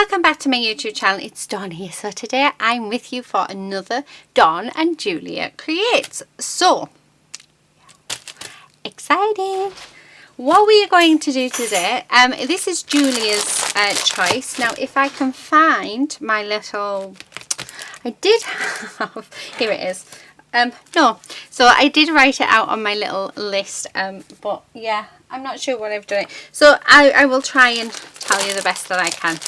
Welcome back to my YouTube channel. It's Dawn here. So today I'm with you for another Dawn and Julia Creates. So excited. What we are going to do today, this is Julia's choice. Now if I can find my little, I did have, here it is. No, so I did write it out on my little list, but yeah, I'm not sure what I've done it. So I will try and tell you the best that I can.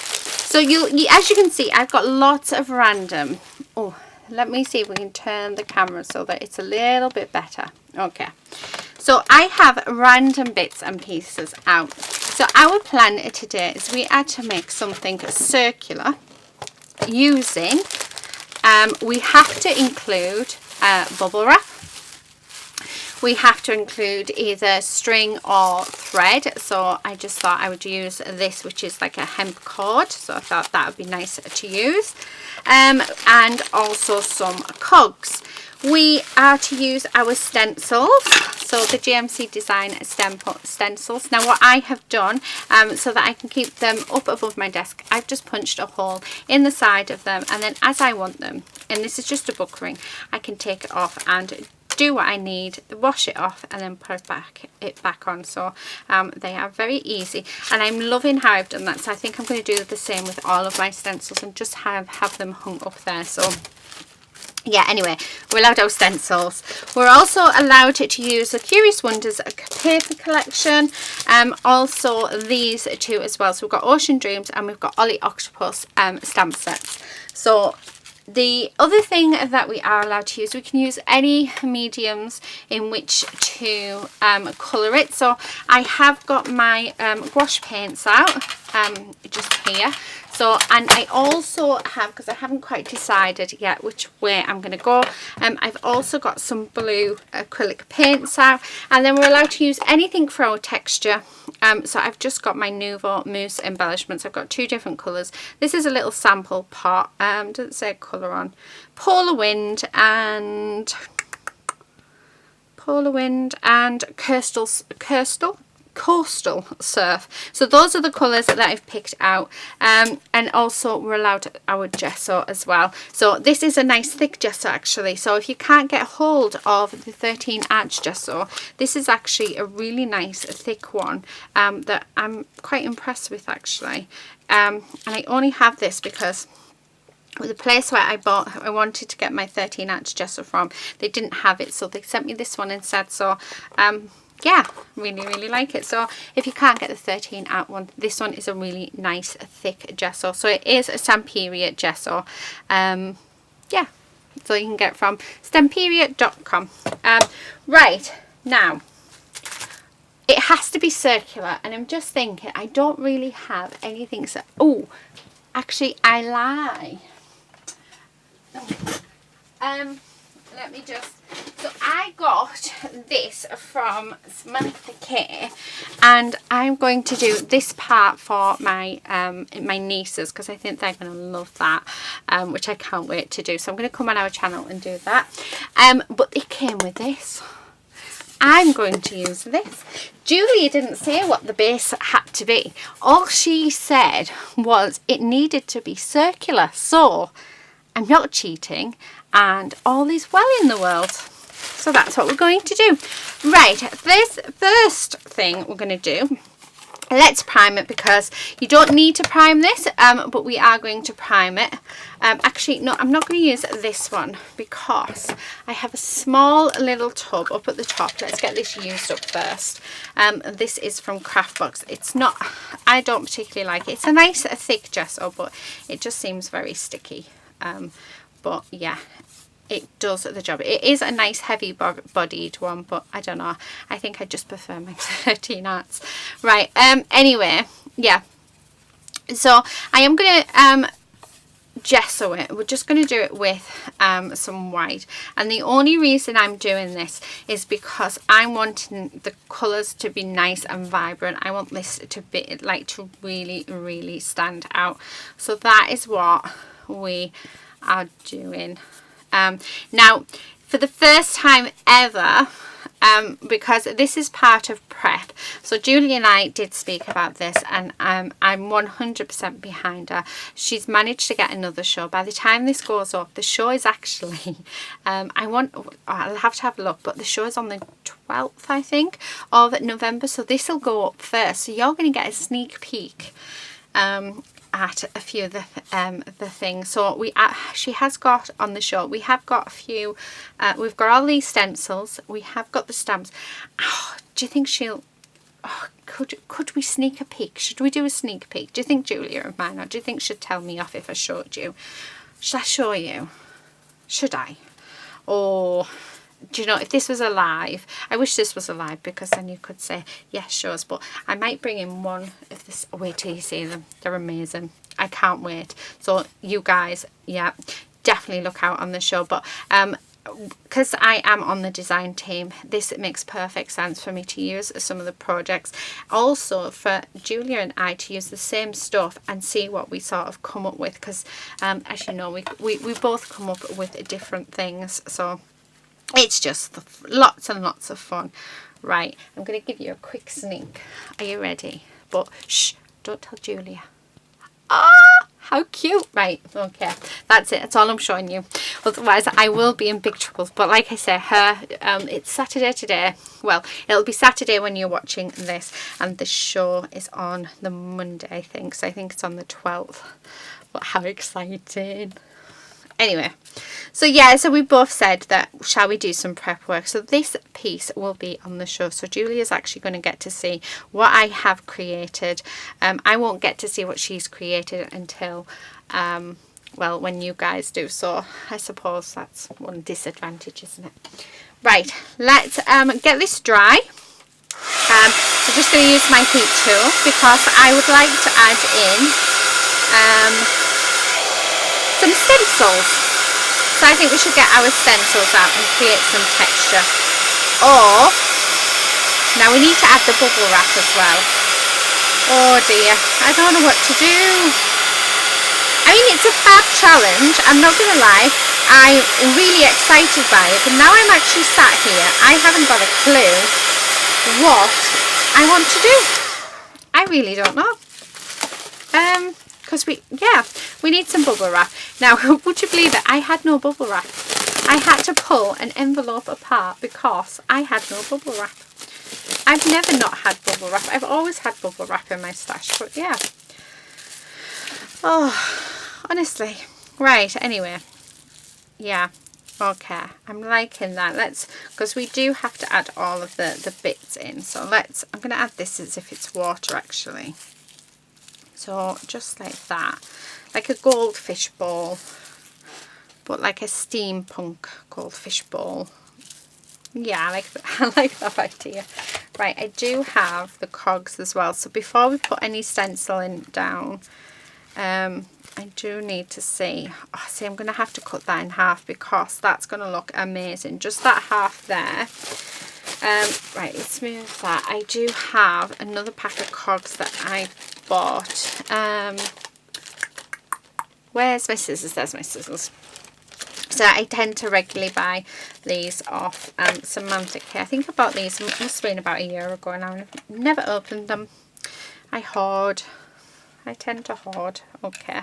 So you as you can see, I've got lots of random. Oh, let me see if we can turn the camera so that it's a little bit better. Okay. So I have random bits and pieces out. So our plan today is we are to make something circular using, we have to include bubble wrap. We have to include either string or thread, so I just thought I would use this, which is like a hemp cord, so I thought that would be nice to use, and also some cogs. We are to use our stencils, so the GMC Design stencils. Now what I have done, so that I can keep them up above my desk, I've just punched a hole in the side of them, and then as I want them, and this is just a book ring, I can take it off and do what I need, wash it off, and then put it back on. So they are very easy, and I'm loving how I've done that. So I think I'm going to do the same with all of my stencils and just have them hung up there. So yeah, anyway, we're allowed our stencils. We're also allowed to use the Curious Wonders paper collection, also these two as well. So we've got Ocean Dreams and we've got Ollie Octopus stamp sets. So the other thing that we are allowed to use, we can use any mediums in which to colour it. So I have got my gouache paints out just here. So, and I also have, because I haven't quite decided yet which way I'm going to go, I've also got some blue acrylic paints out, and then we're allowed to use anything for our texture. So I've just got my Nuvo Mousse embellishments. I've got two different colours. This is a little sample pot, doesn't say colour on. Polar Wind and Coastal Surf. So those are the colours that I've picked out, and also we're allowed our gesso as well. So this is a nice thick gesso actually, so if you can't get hold of the 13 Arch gesso, this is actually a really nice thick one that I'm quite impressed with actually, and I only have this because the place where I wanted to get my 13 Arch gesso from, they didn't have it, so they sent me this one instead. So yeah, really like it. So if you can't get the 13 Art one, this one is a really nice thick gesso. So it is a Stamperia gesso. Yeah, so you can get it from stamperia.com. Right, now it has to be circular, and I'm just thinking I don't really have anything. So oh, actually I lie. Let me just, so I got this from Samantha K, and I'm going to do this part for my my nieces because I think they're going to love that, which I can't wait to do. So I'm going to come on our channel and do that. But it came with this. I'm going to use this. Julia didn't say what the base had to be. All she said was it needed to be circular. So I'm not cheating, and all is well in the world. So that's what we're going to do. Right, this first thing we're going to do, let's prime it, because you don't need to prime this, but we are going to prime it. Actually, no, I'm not going to use this one because I have a small little tub up at the top. Let's get this used up first. This is from Craftbox. It's not, I don't particularly like it. It's a nice thick gesso, but it just seems very sticky. But yeah, it does the job. It is a nice heavy bodied one, but I don't know, I think I just prefer my 13 Arts. Right, anyway, yeah, so I am gonna gesso it. We're just going to do it with some white, and the only reason I'm doing this is because I'm wanting the colours to be nice and vibrant. I want this to be like to really stand out. So that is what we are doing. Now for the first time ever, because this is part of prep. So Julie and I did speak about this, and I'm 100% behind her. She's managed to get another show. By the time this goes up, the show is actually, I'll have to have a look, but the show is on the 12th, I think, of November. So this will go up first. So you're going to get a sneak peek at a few of the things. So she has got on the show, we have got a few, we've got all these stencils, we have got the stamps. Oh, do you think she'll, could we sneak a peek? Should we do a sneak peek? Do you think Julia of mine, or do you think she'd tell me off if I showed you? Should I show you? Should I? Or do you know, if this was alive, I wish this was alive, because then you could say yes, show us. But I might bring in one of this. Wait till you see them, they're amazing. I can't wait. So you guys, yeah, definitely look out on the show. But because I am on the design team, this makes perfect sense for me to use some of the projects. Also for Julia and I to use the same stuff and see what we sort of come up with, because as you know, we both come up with different things. So it's just lots and lots of fun. Right, I'm going to give you a quick sneak. Are you ready? But shh, don't tell Julia. Ah, how cute. Right, okay, that's it. That's all I'm showing you. Otherwise, I will be in big trouble. But like I say, it's Saturday today. Well, it'll be Saturday when you're watching this, and the show is on the Monday, I think. So I think it's on the 12th. But how exciting. Anyway, so yeah, so we both said that shall we do some prep work. So this piece will be on the show. So Julia's actually going to get to see what I have created. I won't get to see what she's created until, well, when you guys do. So I suppose that's one disadvantage, isn't it? Right, let's get this dry. So just going to use my heat tool, because I would like to add in some stencils. So I think we should get our stencils out and create some texture. Or, now we need to add the bubble wrap as well. Oh dear, I don't know what to do. I mean, it's a fab challenge, I'm not going to lie. I'm really excited by it, but now I'm actually sat here, I haven't got a clue what I want to do. I really don't know. Because we need some bubble wrap. Now, would you believe it? I had no bubble wrap. I had to pull an envelope apart because I had no bubble wrap. I've never not had bubble wrap. I've always had bubble wrap in my stash. But yeah. Oh, honestly. Right, anyway. Yeah. Okay. I'm liking that. Because we do have to add all of the bits in. So I'm going to add this as if it's water actually. So just like that, like a goldfish ball, but like a steampunk goldfish ball. Yeah, I like that idea. Right, I do have the cogs as well. So before we put any stenciling down, I do need to see. Oh, see, I'm going to have to cut that in half because that's going to look amazing. Just that half there. Right, let's move that. I do have another pack of cogs that I bought. Where's my scissors? There's my scissors. So I tend to regularly buy these off Semantic. I think I bought these, must have been about a year ago now. I've never opened them. I hoard. I tend to hoard. Okay.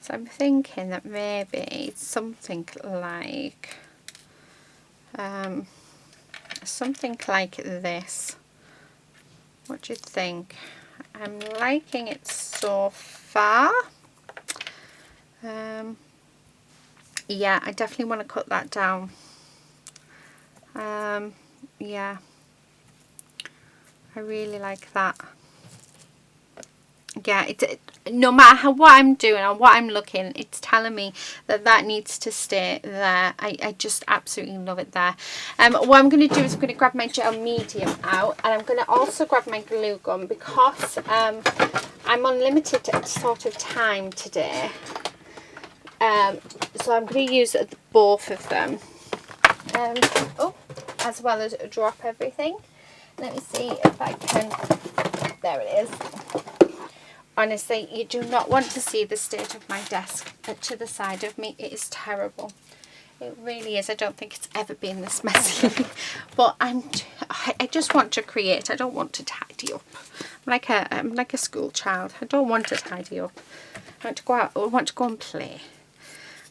So I'm thinking that maybe it's something like this. What do you think? I'm liking it so far. Yeah, I definitely want to cut that down. Yeah, I really like that. Yeah, no matter what I'm doing or what I'm looking, it's telling me that needs to stay there. I just absolutely love it there. What I'm going to do is I'm going to grab my gel medium out, and I'm going to also grab my glue gun because I'm on limited sort of time today. So I'm going to use both of them, as well as drop everything. Let me see if I can. There it is. Honestly, you do not want to see the state of my desk to the side of me. It is terrible. It really is. I don't think it's ever been this messy. But I just want to create. I don't want to tidy up. I'm like a school child. I don't want to tidy up. I want to go out. I want to go and play.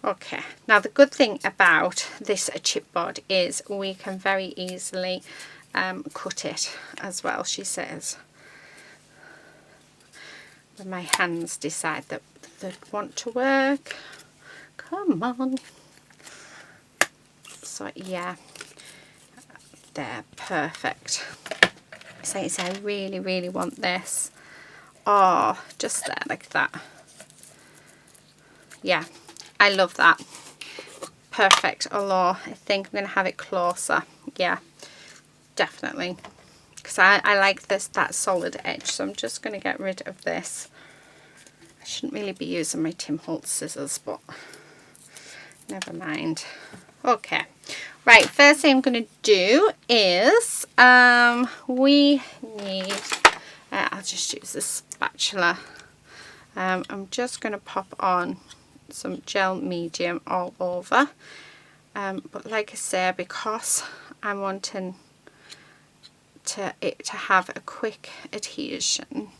Okay. Now the good thing about this chipboard is we can very easily cut it as well, she says. When my hands decide that they want to work. Come on. So yeah, they're perfect. So I really, really want this. Oh, just there like that. Yeah, I love that. Perfect. Although I think I'm going to have it closer. Yeah, definitely. Because I like that solid edge. So I'm just going to get rid of this. I shouldn't really be using my Tim Holtz scissors, but never mind. Okay. Right, first thing I'm going to do is we need, I'll just use this spatula. I'm just going to pop on some gel medium all over. But like I say, because I'm wanting it to have a quick adhesion,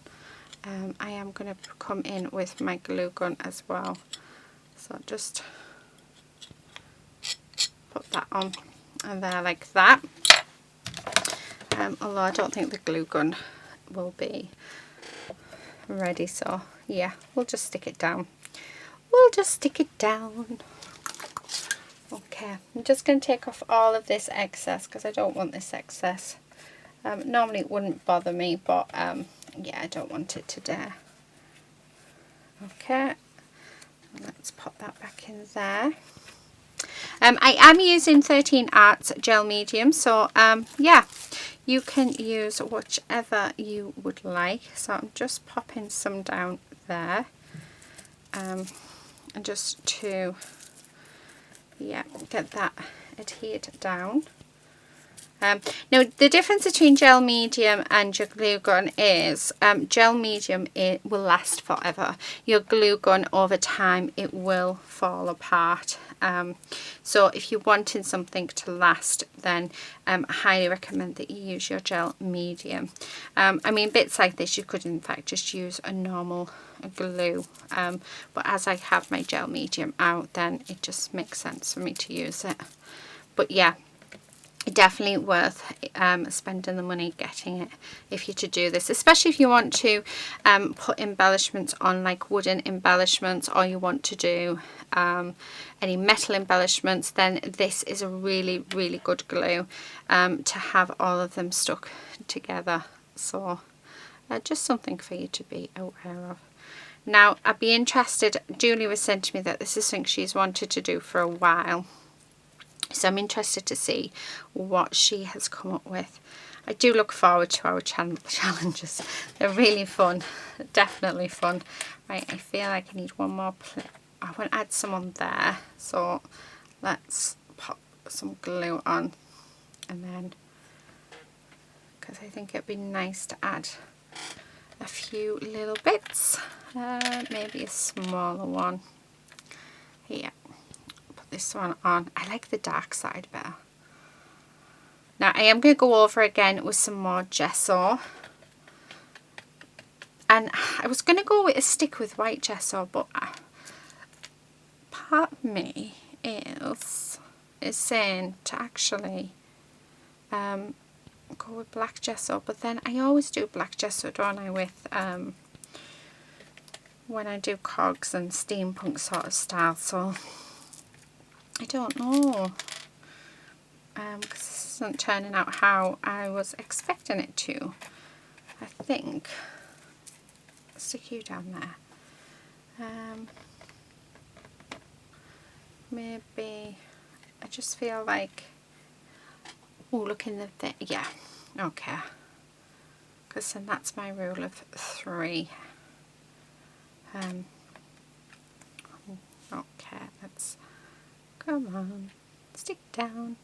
I am going to come in with my glue gun as well. So just put that on and there like that. Although I don't think the glue gun will be ready, so yeah, we'll just stick it down. We'll just stick it down. Okay, I'm just going to take off all of this excess because I don't want this excess. Normally it wouldn't bother me, but yeah, I don't want it today. Okay, let's pop that back in there. I am using 13 Arts gel medium, so yeah, you can use whichever you would like. So I'm just popping some down there, and just to get that adhered down. Now the difference between gel medium and your glue gun is gel medium, it will last forever. Your glue gun, over time, it will fall apart. So if you're wanting something to last, then I highly recommend that you use your gel medium. I mean, bits like this you could in fact just use a normal glue, but as I have my gel medium out, then it just makes sense for me to use it. But yeah, definitely worth spending the money getting it if you're to do this, especially if you want to put embellishments on, like wooden embellishments, or you want to do any metal embellishments. Then this is a really, really good glue to have all of them stuck together. So just something for you to be aware of. Now I'd be interested, Julie was saying to me that this is something she's wanted to do for a while. So I'm interested to see what she has come up with. I do look forward to our challenges. They're really fun. Definitely fun. Right, I feel like I need one more plate. I want to add some on there. So let's pop some glue on. And then, because I think it'd be nice to add a few little bits. Maybe a smaller one. Here. This one on. I like the dark side better. Now I am going to go over again with some more gesso, and I was going to go with a stick with white gesso, but part of me is saying to actually go with black gesso, but then I always do black gesso, don't I, with when I do cogs and steampunk sort of style. So I don't know, because this isn't turning out how I was expecting it to. I think, stick you down there. Maybe, I just feel like, oh, look in the thing, yeah, okay, because then that's my rule of 3. Okay, let's, come on, stick down.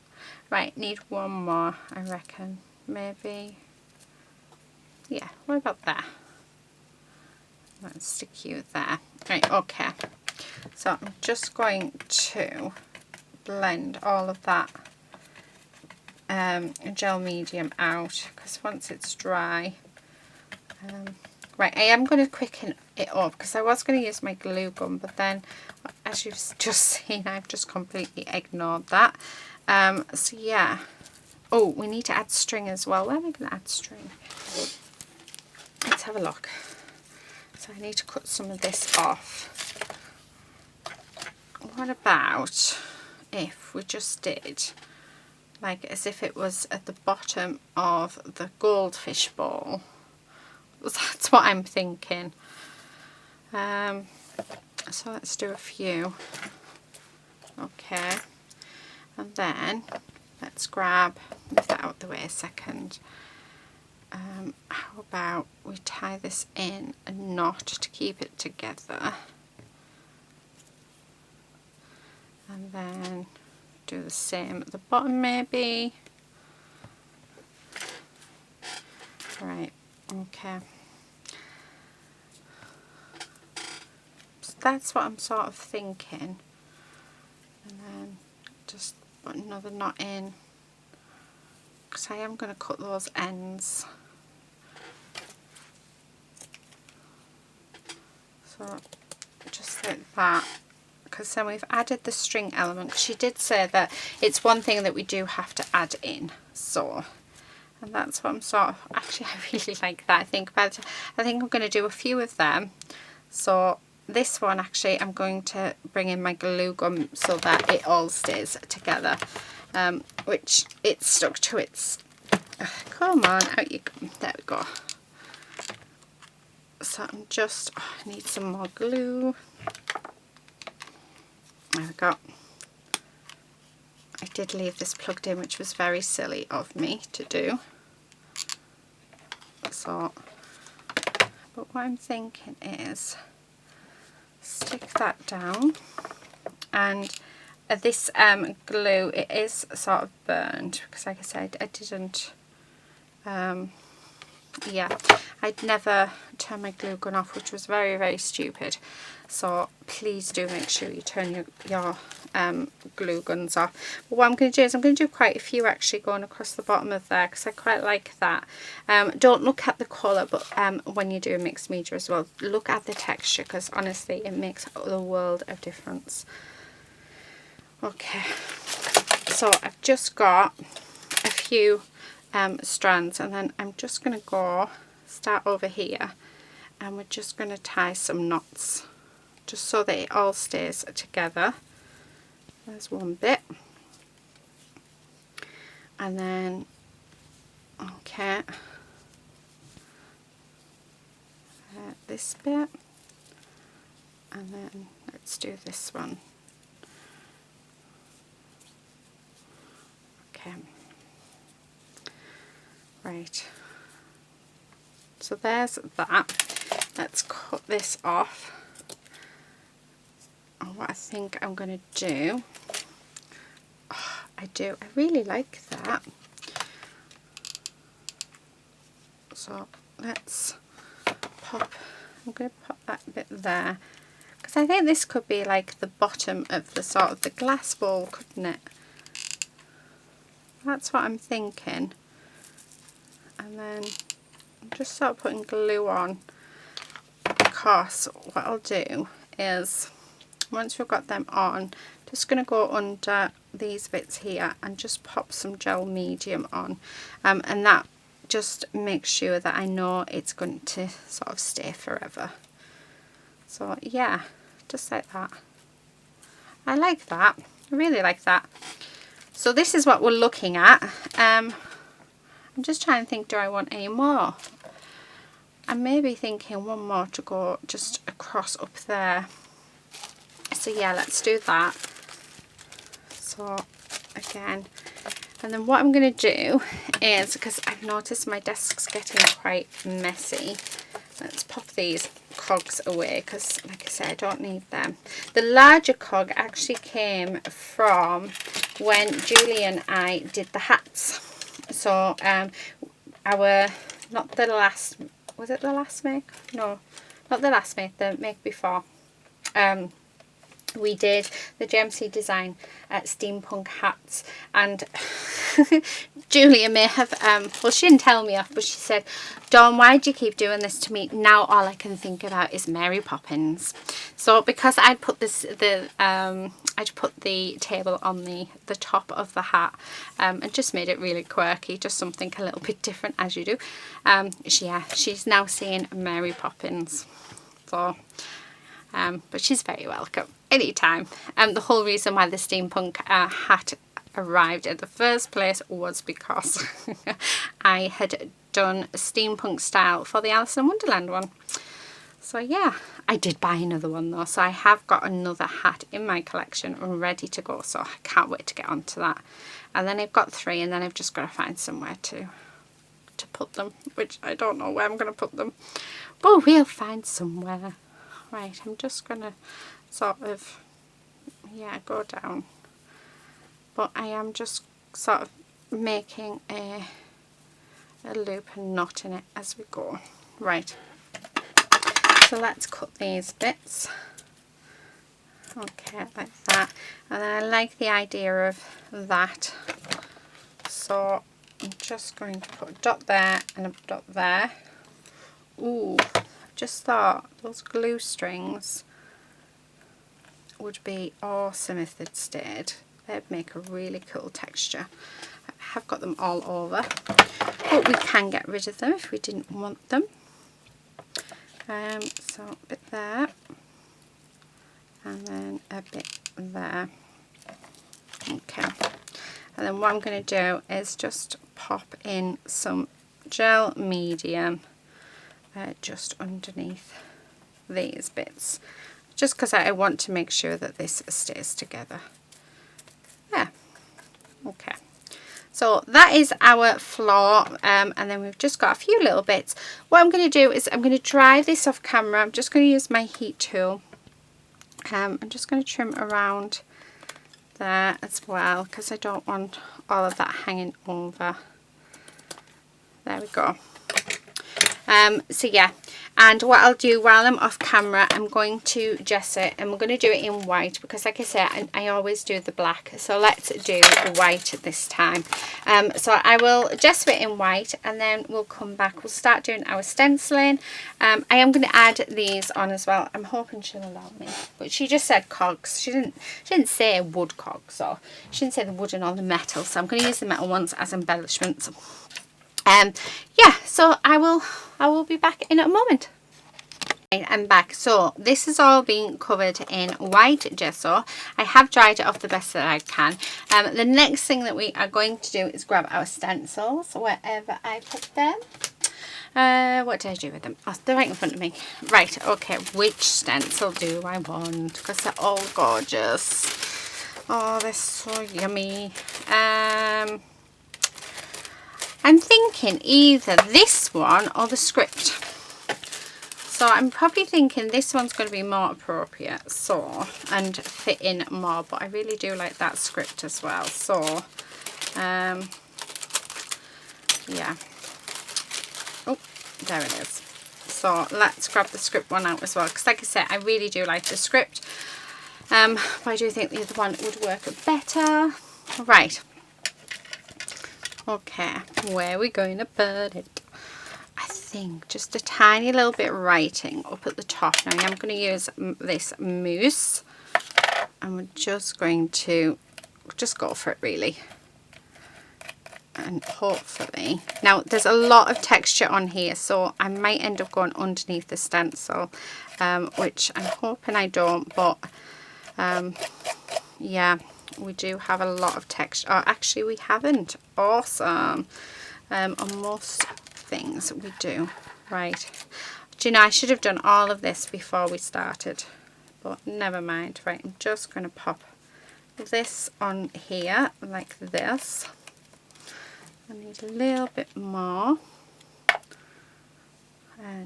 Right, need one more, I reckon. Maybe, yeah, what about that? Let's stick you there. Right, okay. So I'm just going to blend all of that gel medium out, because once it's dry, right, I am going to quicken it up because I was going to use my glue gun, but then as you've just seen, I've just completely ignored that. So yeah, oh, we need to add string as well. Where am I going to add string? Let's have a look. So I need to cut some of this off. What about if we just did like as if it was at the bottom of the goldfish bowl? That's what I'm thinking. So let's do a few. Okay, and then let's grab, move that out the way a second. How about we tie this in a knot to keep it together, and then do the same at the bottom maybe. Right, okay. So that's what I'm sort of thinking. And then just put another knot in, because I am going to cut those ends. So just like that, because then we've added the string element. She did say that it's one thing that we do have to add in, so, and that's what I'm sort of, actually I really like that. I think I'm going to do a few of them. So this one actually I'm going to bring in my glue gun so that it all stays together, which it's stuck to its, come on, out you go, there we go. So I'm just, I need some more glue. There we go. I did leave this plugged in, which was very silly of me to do. So, but what I'm thinking is stick that down, and this glue, it is sort of burned because like I said, I didn't yeah, I'd never turn my glue gun off, which was very, very stupid. So please do make sure you turn your glue guns off. But what I'm going to do is I'm going to do quite a few actually going across the bottom of there, because I quite like that. Don't look at the colour, but when you do a mixed media as well, look at the texture, because honestly it makes the world of difference. Okay, so I've just got a few strands, and then I'm just going to start over here, and we're just going to tie some knots just so that it all stays together. There's one bit, and then okay, this bit, and then let's do this one. Okay. Right, so there's that. Let's cut this off. And what I think I'm going to do, I really like that. So let's pop, I'm going to pop that bit there, because I think this could be like the bottom of the sort of the glass bowl, couldn't it? That's what I'm thinking. And then I'm just sort of putting glue on, because what I'll do is once we've got them on, just going to go under these bits here and just pop some gel medium on, and that just makes sure that I know it's going to sort of stay forever. So yeah, just like that. I like that, I really like that. So this is what we're looking at. I'm just trying to think, do I want any more? I'm maybe thinking one more to go just across up there. So yeah, let's do that. So again, and then what I'm going to do is, because I've noticed my desk's getting quite messy, let's pop these cogs away, because like I said, I don't need them. The larger cog actually came from when Julie and I did the hats. So our, not the last, was it the last make? No, not the last make, the make before. we did the GMC Design steampunk hats, and Julia may have, well, she didn't tell me off, but she said, Dawn, why do you keep doing this to me? Now all I can think about is Mary Poppins. So because I'd put I'd put the table on the top of the hat, and just made it really quirky, just something a little bit different, as you do. She's now seeing Mary Poppins. So, but she's very welcome anytime. The whole reason why the steampunk hat arrived in the first place was because I had done a steampunk style for the Alice in Wonderland one. So yeah, I did buy another one though, so I have got another hat in my collection ready to go, so I can't wait to get onto that. And then I've got 3, and then I've just got to find somewhere to put them, which I don't know where I'm going to put them, but we'll find somewhere. Right, I'm just going to sort of, yeah, go down, but I am just sort of making a loop and knot in it as we go. Right, so let's cut these bits, okay, like that. And then I like the idea of that, so I'm just going to put a dot there and a dot there. Ooh, just thought those glue strings would be awesome if they'd stayed. They'd make a really cool texture. I have got them all over, but we can get rid of them if we didn't want them. So a bit there, and then a bit there. Okay, and then what I'm going to do is just pop in some gel medium just underneath these bits, just because I want to make sure that this stays together. Yeah, okay. So that is our floor, and then we've just got a few little bits. What I'm going to do is I'm going to dry this off camera. I'm just going to use my heat tool. I'm just going to trim around there as well, because I don't want all of that hanging over. There we go. So yeah, and what I'll do while I'm off camera, I'm going to gesso it, and we're going to do it in white, because like I said, I always do the black, so let's do white this time. So I will gesso it in white, and then we'll come back, we'll start doing our stenciling. I am going to add these on as well. I'm hoping she'll allow me, but she just said cogs. She didn't say wood cogs, so she didn't say the wooden or the metal, so I'm going to use the metal ones as embellishments. Yeah, so I will be back in a moment. I'm back. So this is all being covered in white gesso. I have dried it off the best that I can. The next thing that we are going to do is grab our stencils wherever I put them. What did I do with them? Oh, they're right in front of me. Right, okay, which stencil do I want? Because they're all gorgeous. Oh, they're so yummy. I'm thinking either this one or the script. So I'm probably thinking this one's going to be more appropriate, so, and fit in more, but I really do like that script as well. So, yeah. Oh, there it is. So let's grab the script one out as well, because like I said, I really do like the script. But I do think the other one would work better. Right. Okay, where are we going to put it? I think just a tiny little bit writing up at the top. Now I'm going to use this mousse, and we're just going to just go for it really, and hopefully, now there's a lot of texture on here, so I might end up going underneath the stencil, which I'm hoping I don't, but yeah, we do have a lot of texture. Oh, actually we haven't. Awesome. On most things we do. Right, do you know, I should have done all of this before we started, but never mind. Right, I'm just going to pop this on here like this. I need a little bit more,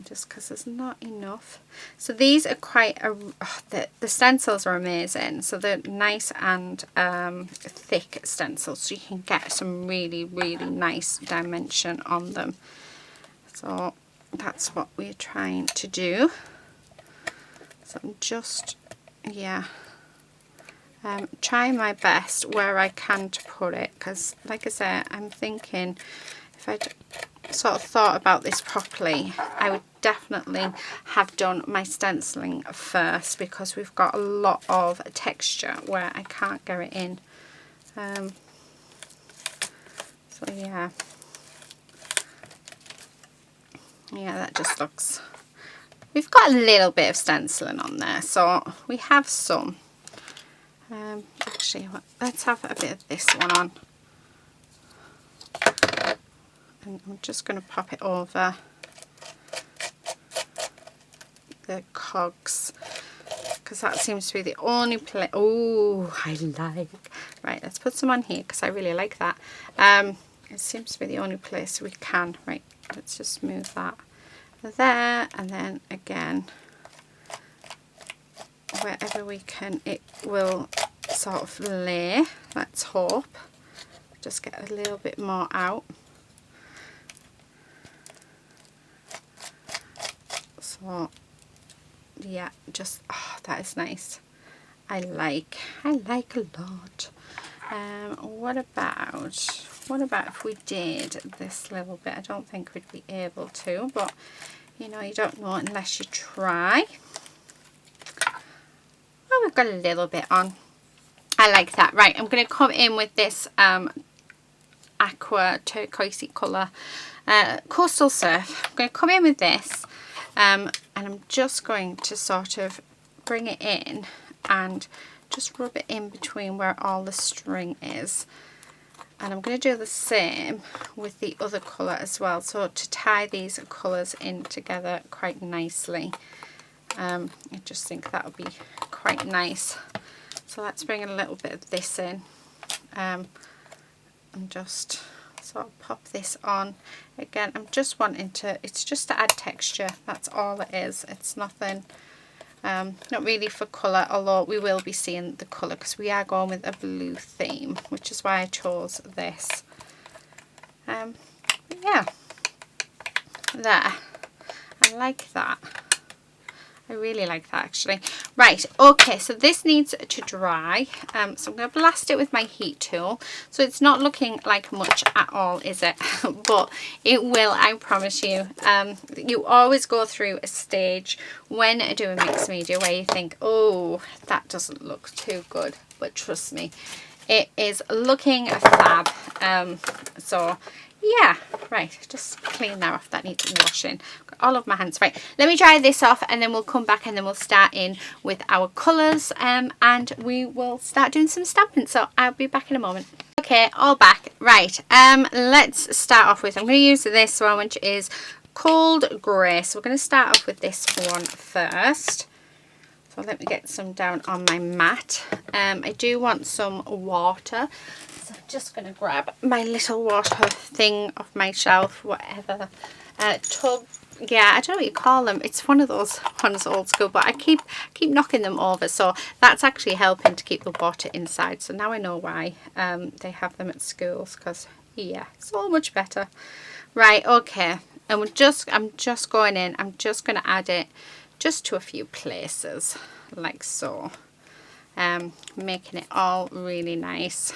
just because there's not enough. So these are quite the stencils are amazing, so they're nice and thick stencils, so you can get some really nice dimension on them. So that's what we're trying to do. So I'm just, yeah, try my best where I can to put it, because like I said, I'm thinking if I'd sort of thought about this properly, I would definitely have done my stenciling first, because we've got a lot of texture where I can't get it in. So yeah, that just looks, we've got a little bit of stenciling on there, so we have some. Actually, let's have a bit of this one on, and I'm just going to pop it over the cogs, because that seems to be the only place. Oh, I like. Right, let's put some on here because I really like that. It seems to be the only place we can. Right, let's just move that there, and then again wherever we can, it will sort of lay. Let's hope. Just get a little bit more out. So yeah, just, oh, that is nice. I like a lot. What about if we did this little bit? I don't think we'd be able to, but you know, you don't know unless you try. Oh, we've got a little bit on. I like that. Right, I'm going to come in with this aqua turquoisey colour, Coastal Surf. I'm going to come in with this, and I'm just going to sort of bring it in and just rub it in between where all the string is. And I'm going to do the same with the other colour as well, so to tie these colours in together quite nicely. I just think that would be quite nice. So let's bring a little bit of this in, and just sort of pop this on. Again, I'm just wanting to, it's just to add texture, that's all it is. It's nothing, not really for colour, although we will be seeing the colour because we are going with a blue theme, which is why I chose this. Yeah, there, I like that. I really like that actually. Right, okay, so this needs to dry. So I'm going to blast it with my heat tool. So it's not looking like much at all, is it? But it will, I promise you. You always go through a stage when doing mixed media where you think, oh, that doesn't look too good. But trust me, it is looking fab. So yeah, right, just clean that off, that needs washing. Got all of my hands. Right, let me dry this off and then we'll come back and then we'll start in with our colours, and we will start doing some stamping. So I'll be back in a moment. Okay, all back. Right, let's start off with, I'm going to use this one, which is Cold Grey. So we're going to start off with this one first. So let me get some down on my mat. I do want some water. So I'm just going to grab my little water thing off my shelf, whatever, tub. Yeah, I don't know what you call them. It's one of those ones old school, but I keep knocking them over. So that's actually helping to keep the water inside. So now I know why they have them at schools, because yeah, so much better. Right, okay. And I'm just going in. I'm just going to add it just to a few places, like so. Making it all really nice,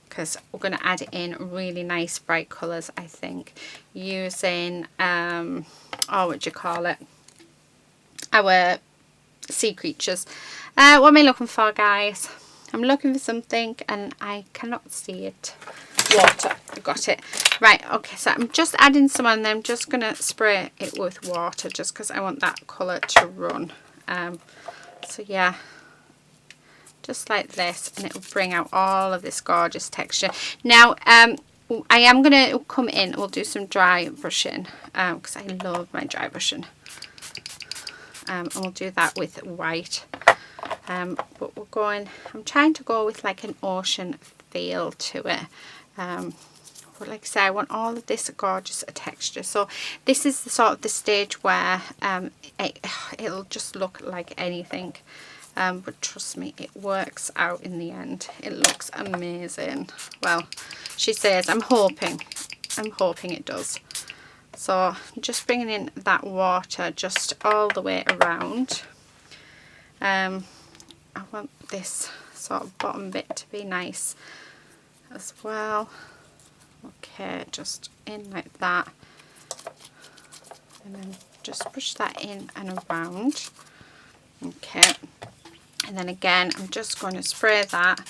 because we're going to add it in really nice bright colours, I think, using what do you call it, our sea creatures. What am I looking for, guys? I'm looking for something and I cannot see it. Water, I got it. Right, okay, so I'm just adding some and then I'm just going to spray it with water just because I want that colour to run. So yeah, just like this, and it will bring out all of this gorgeous texture. Now, I am going to come in, we'll do some dry brushing, because I love my dry brushing. And we'll do that with white. But I'm trying to go with like an ocean feel to it. But like I say, I want all of this gorgeous texture. So this is the sort of the stage where it'll just look like anything. But trust me, it works out in the end. It looks amazing. Well, she says, I'm hoping it does. So just bringing in that water just all the way around. I want this sort of bottom bit to be nice as well. Okay, just in like that, and then just push that in and around. Okay, and then again I'm just going to spray that.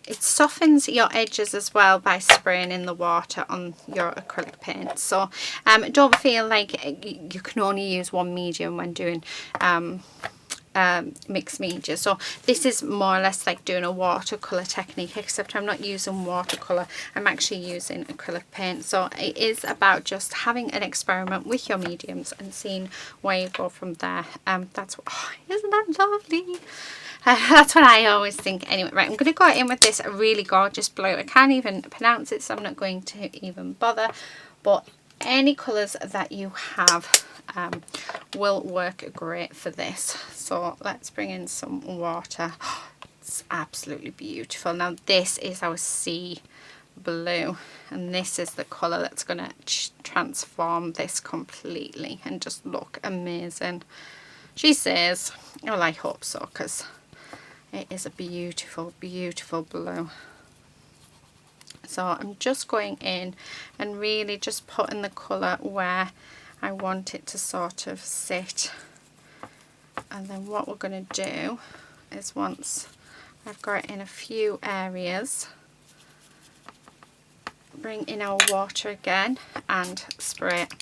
It softens your edges as well by spraying in the water on your acrylic paint. So don't feel like you can only use one medium when doing mixed media. So this is more or less like doing a watercolor technique, except I'm not using watercolor, I'm actually using acrylic paint. So it is about just having an experiment with your mediums and seeing where you go from there. That's what, oh, isn't that lovely? That's what I always think. Anyway, right, I'm going to go in with this really gorgeous blue. I can't even pronounce it, so I'm not going to even bother. But any colours that you have will work great for this. So let's bring in some water. It's absolutely beautiful. Now this is our sea blue, and this is the colour that's going to transform this completely and just look amazing. She says, well, I hope so, because it is a beautiful, beautiful blue. So I'm just going in and really just putting the colour where I want it to sort of sit. And then what we're going to do is, once I've got it in a few areas, bring in our water again and spray it.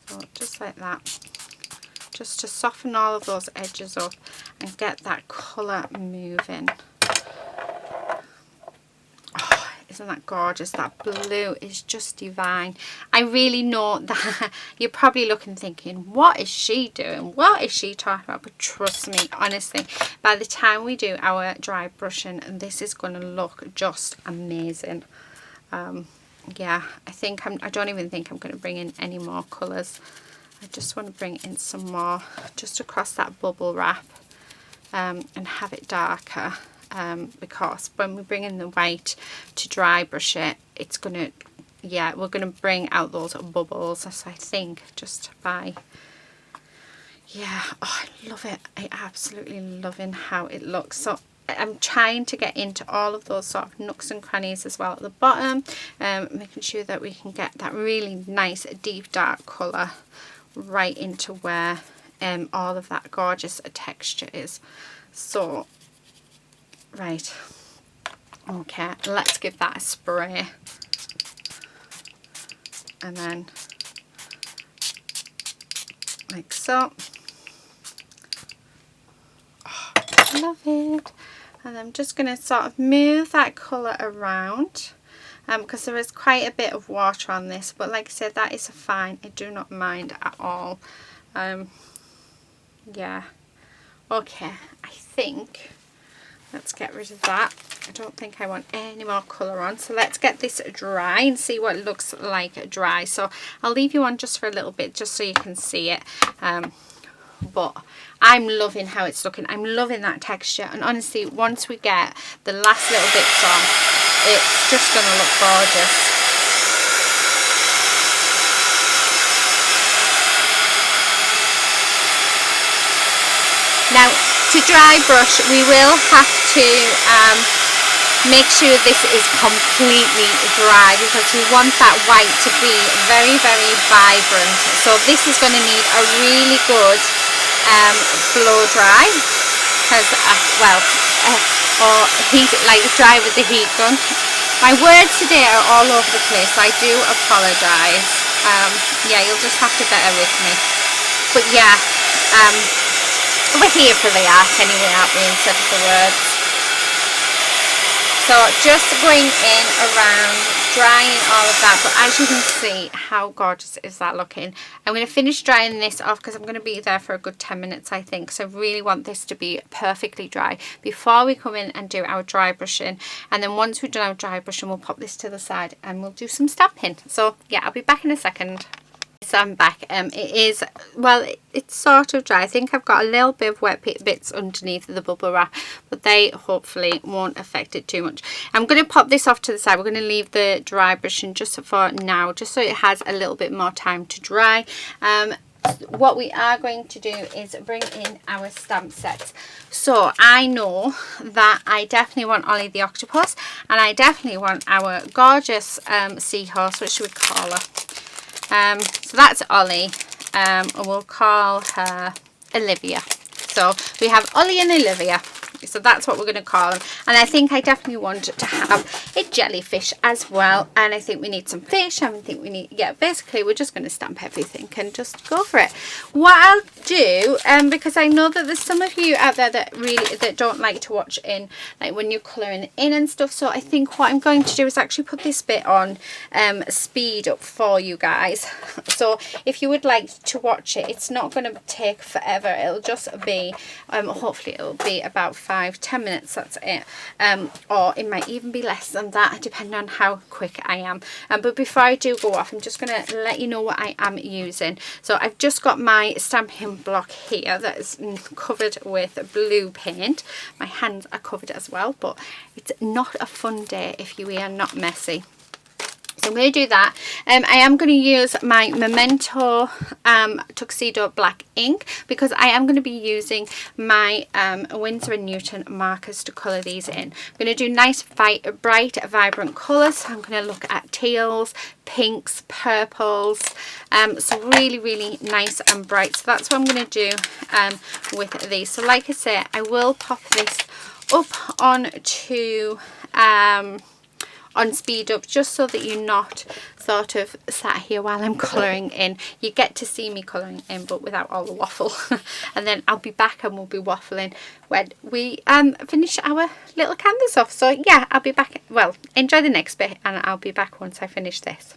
So just like that, just to soften all of those edges up and get that colour moving. Oh, isn't that gorgeous? That blue is just divine. I really know that you're probably looking thinking, what is she doing? What is she talking about? But trust me, honestly, by the time we do our dry brushing, this is going to look just amazing. Yeah, I don't even think I'm going to bring in any more colours. I just want to bring in some more just across that bubble wrap and have it darker, because when we bring in the white to dry brush it, it's going to, yeah, we're going to bring out those bubbles. So I think just by, yeah, oh, I love it. I absolutely loving how it looks. So I'm trying to get into all of those sort of nooks and crannies as well at the bottom, making sure that we can get that really nice deep dark colour right into where all of that gorgeous texture is. So right, okay, let's give that a spray, and then like so. Oh, I love it. And I'm just going to sort of move that colour around, because there is quite a bit of water on this, but like I said, that is fine. I do not mind at all. Yeah, okay, I think let's get rid of that. I don't think I want any more colour on, so let's get this dry and see what it looks like dry. So I'll leave you on just for a little bit, just so you can see it. But I'm loving how it's looking. I'm loving that texture, and honestly, once we get the last little bits on, it's just going to look gorgeous. Now, to dry brush, we will have to make sure this is completely dry, because we want that white to be very, very vibrant. So this is going to need a really good blow dry, because or heat, like dry with the heat gun. My words today are all over the place, so I do apologise. Yeah, you'll just have to bear with me. But yeah, we're here for the art anyway, aren't we, instead of the words. So just going in around, drying all of that. But as you can see, how gorgeous is that looking? I'm going to finish drying this off, because I'm going to be there for a good 10 minutes, I think. So I really want this to be perfectly dry before we come in and do our dry brushing. And then once we've done our dry brushing, we'll pop this to the side and we'll do some stamping. So yeah, I'll be back in a second. So I'm back. It is, well, it's sort of dry. I think I've got a little bit of wet bits underneath the bubble wrap, but they hopefully won't affect it too much. I'm going to pop this off to the side. We're going to leave the dry brushing just for now, just so it has a little bit more time to dry. what we are going to do is bring in our stamp sets. So I know that I definitely want Ollie the octopus, and I definitely want our gorgeous seahorse. What should we call her? So that's Ollie, and we'll call her Olivia. So we have Ollie and Olivia. So that's what we're going to call them. And I think I definitely want to have a jellyfish as well. And I think we need some fish. And I think we need, yeah, basically we're just going to stamp everything and just go for it. What I'll do, because I know that there's some of you out there that don't like to watch in, like when you're colouring in and stuff. So I think what I'm going to do is actually put this bit on speed up for you guys. So if you would like to watch it, it's not going to take forever. It'll just be, hopefully it'll be about 5-10 minutes, that's it, or it might even be less than that depending on how quick I am. But before I do go off, I'm just going to let you know what I am using. So I've just got my stamping block here that is covered with blue paint. My hands are covered as well, but it's not a fun day if you are not messy. So I'm going to do that. I am going to use my Memento Tuxedo black ink, because I am going to be using my Winsor & Newton markers to colour these in. I'm going to do nice, bright, vibrant colours. I'm going to look at teals, pinks, purples. So really, really nice and bright. So that's what I'm going to do with these. So like I say, I will pop this up on speed up, just so that you're not sort of sat here while I'm colouring in. You get to see me colouring in, but without all the waffle. And then I'll be back and we'll be waffling when we finish our little canvas off. So yeah, I'll be back. Well, enjoy the next bit and I'll be back once I finish this.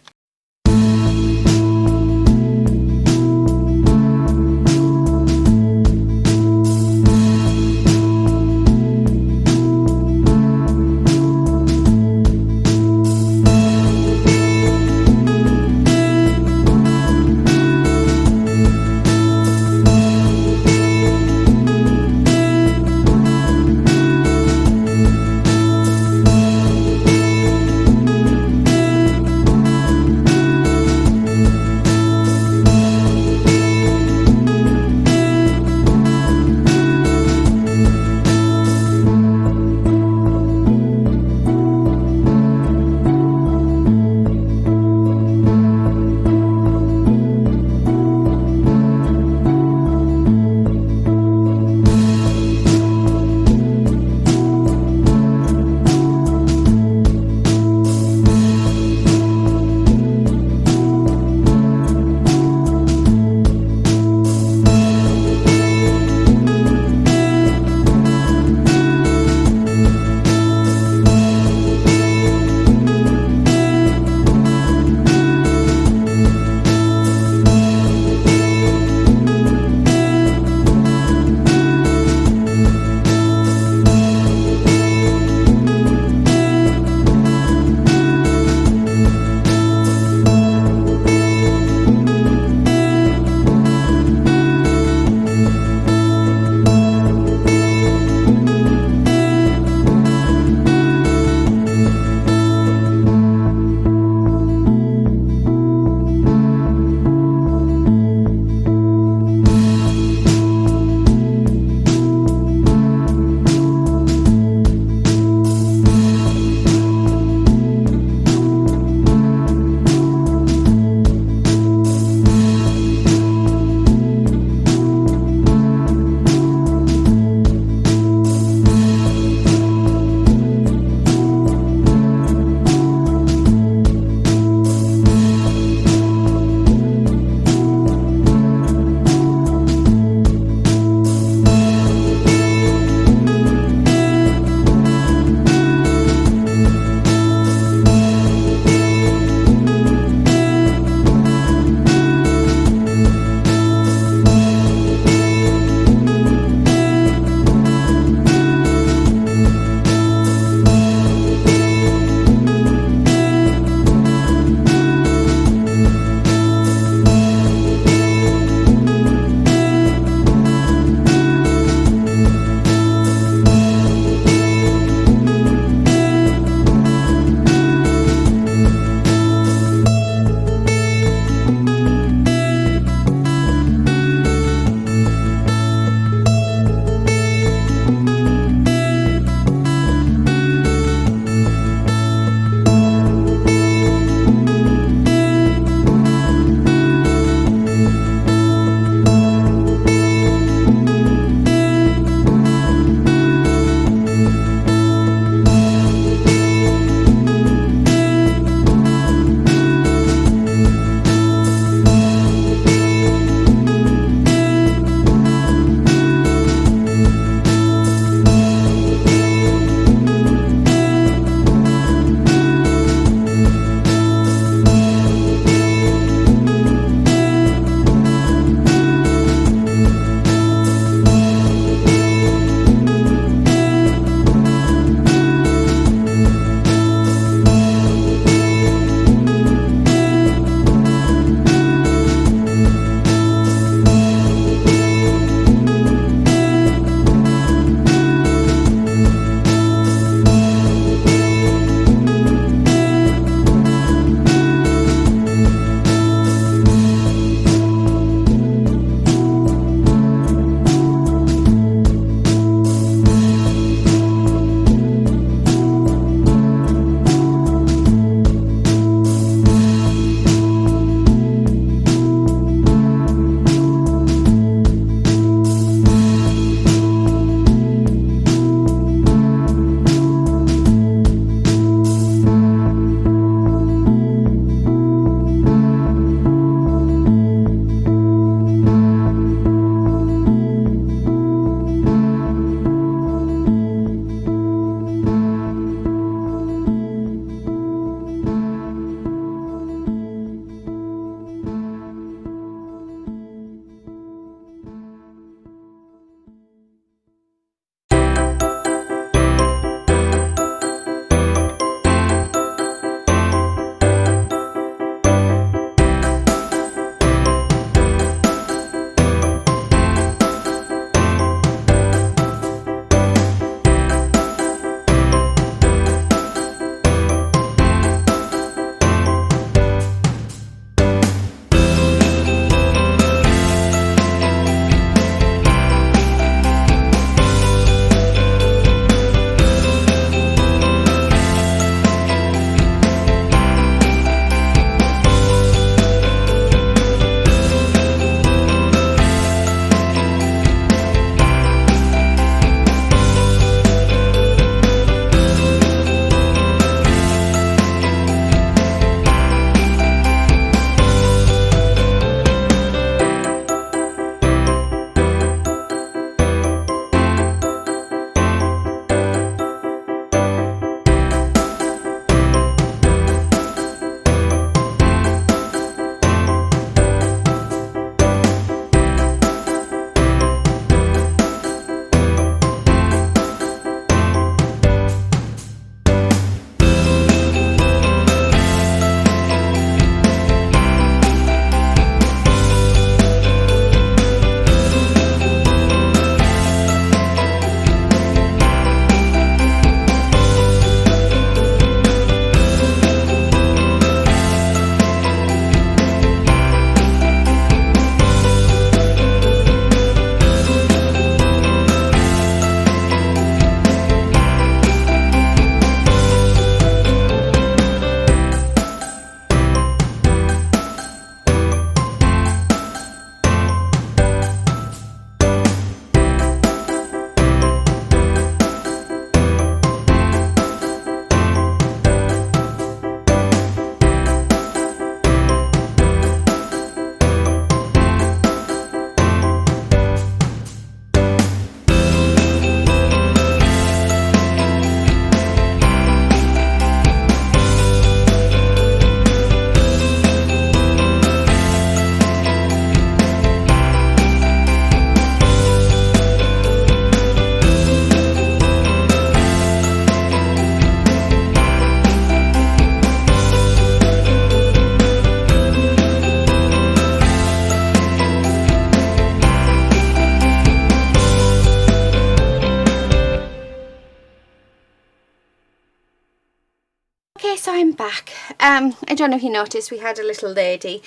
so I'm back. I don't know if you noticed, we had a little lady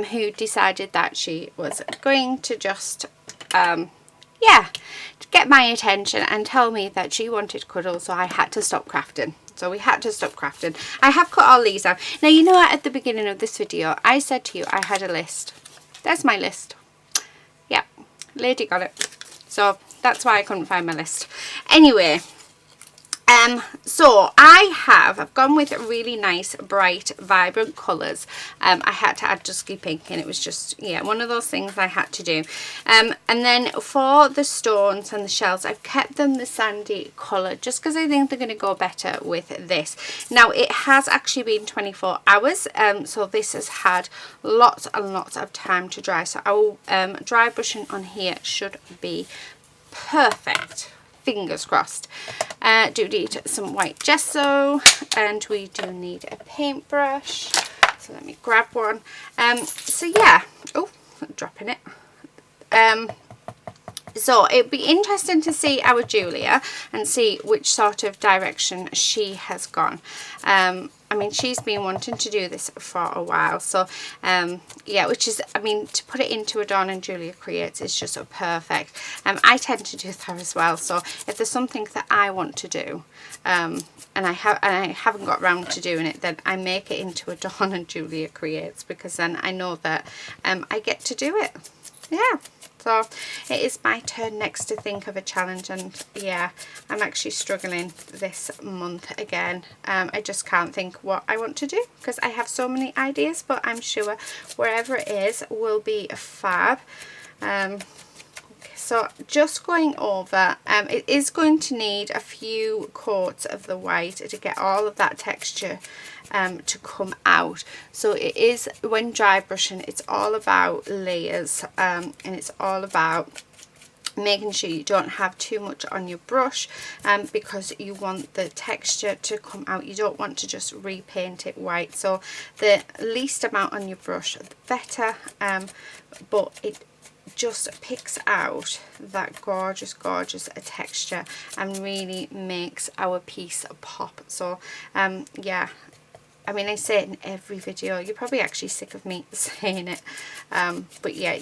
who decided that she was going to just yeah, to get my attention and tell me that she wanted cuddles, so I had to stop crafting. So we had to stop crafting. I have cut all these out. Now, you know what, at the beginning of this video I said to you I had a list. There's my list. Yeah, lady got it. So that's why I couldn't find my list. Anyway, so I've gone with really nice, bright, vibrant colours. I had to add dusky pink, and it was just, yeah, one of those things I had to do. And then for the stones and the shells, I've kept them the sandy colour just because I think they're going to go better with this. Now, it has actually been 24 hours, so this has had lots and lots of time to dry. So our dry brushing on here should be perfect. Fingers crossed. Do need some white gesso, and we do need a paintbrush, so let me grab one. So yeah, oh, dropping it. So it'd be interesting to see our Julia and see which sort of direction she has gone. I mean, she's been wanting to do this for a while, so yeah, which is, I mean, to put it into a Dawn and Julia Creates is just perfect. I tend to do that as well, so if there's something that I want to do and I haven't got round to doing it, then I make it into a Dawn and Julia Creates, because then I know that I get to do it. Yeah. So it is my turn next to think of a challenge, and yeah, I'm actually struggling this month again. I just can't think what I want to do because I have so many ideas, but I'm sure wherever it is will be fab. So just going over, it is going to need a few coats of the white to get all of that texture to come out. So it is, when dry brushing, it's all about layers, and it's all about making sure you don't have too much on your brush, because you want the texture to come out. You don't want to just repaint it white, so the least amount on your brush the better, but it just picks out that gorgeous texture and really makes our piece pop. So yeah, I mean, I say it in every video. You're probably actually sick of me saying it, but yeah,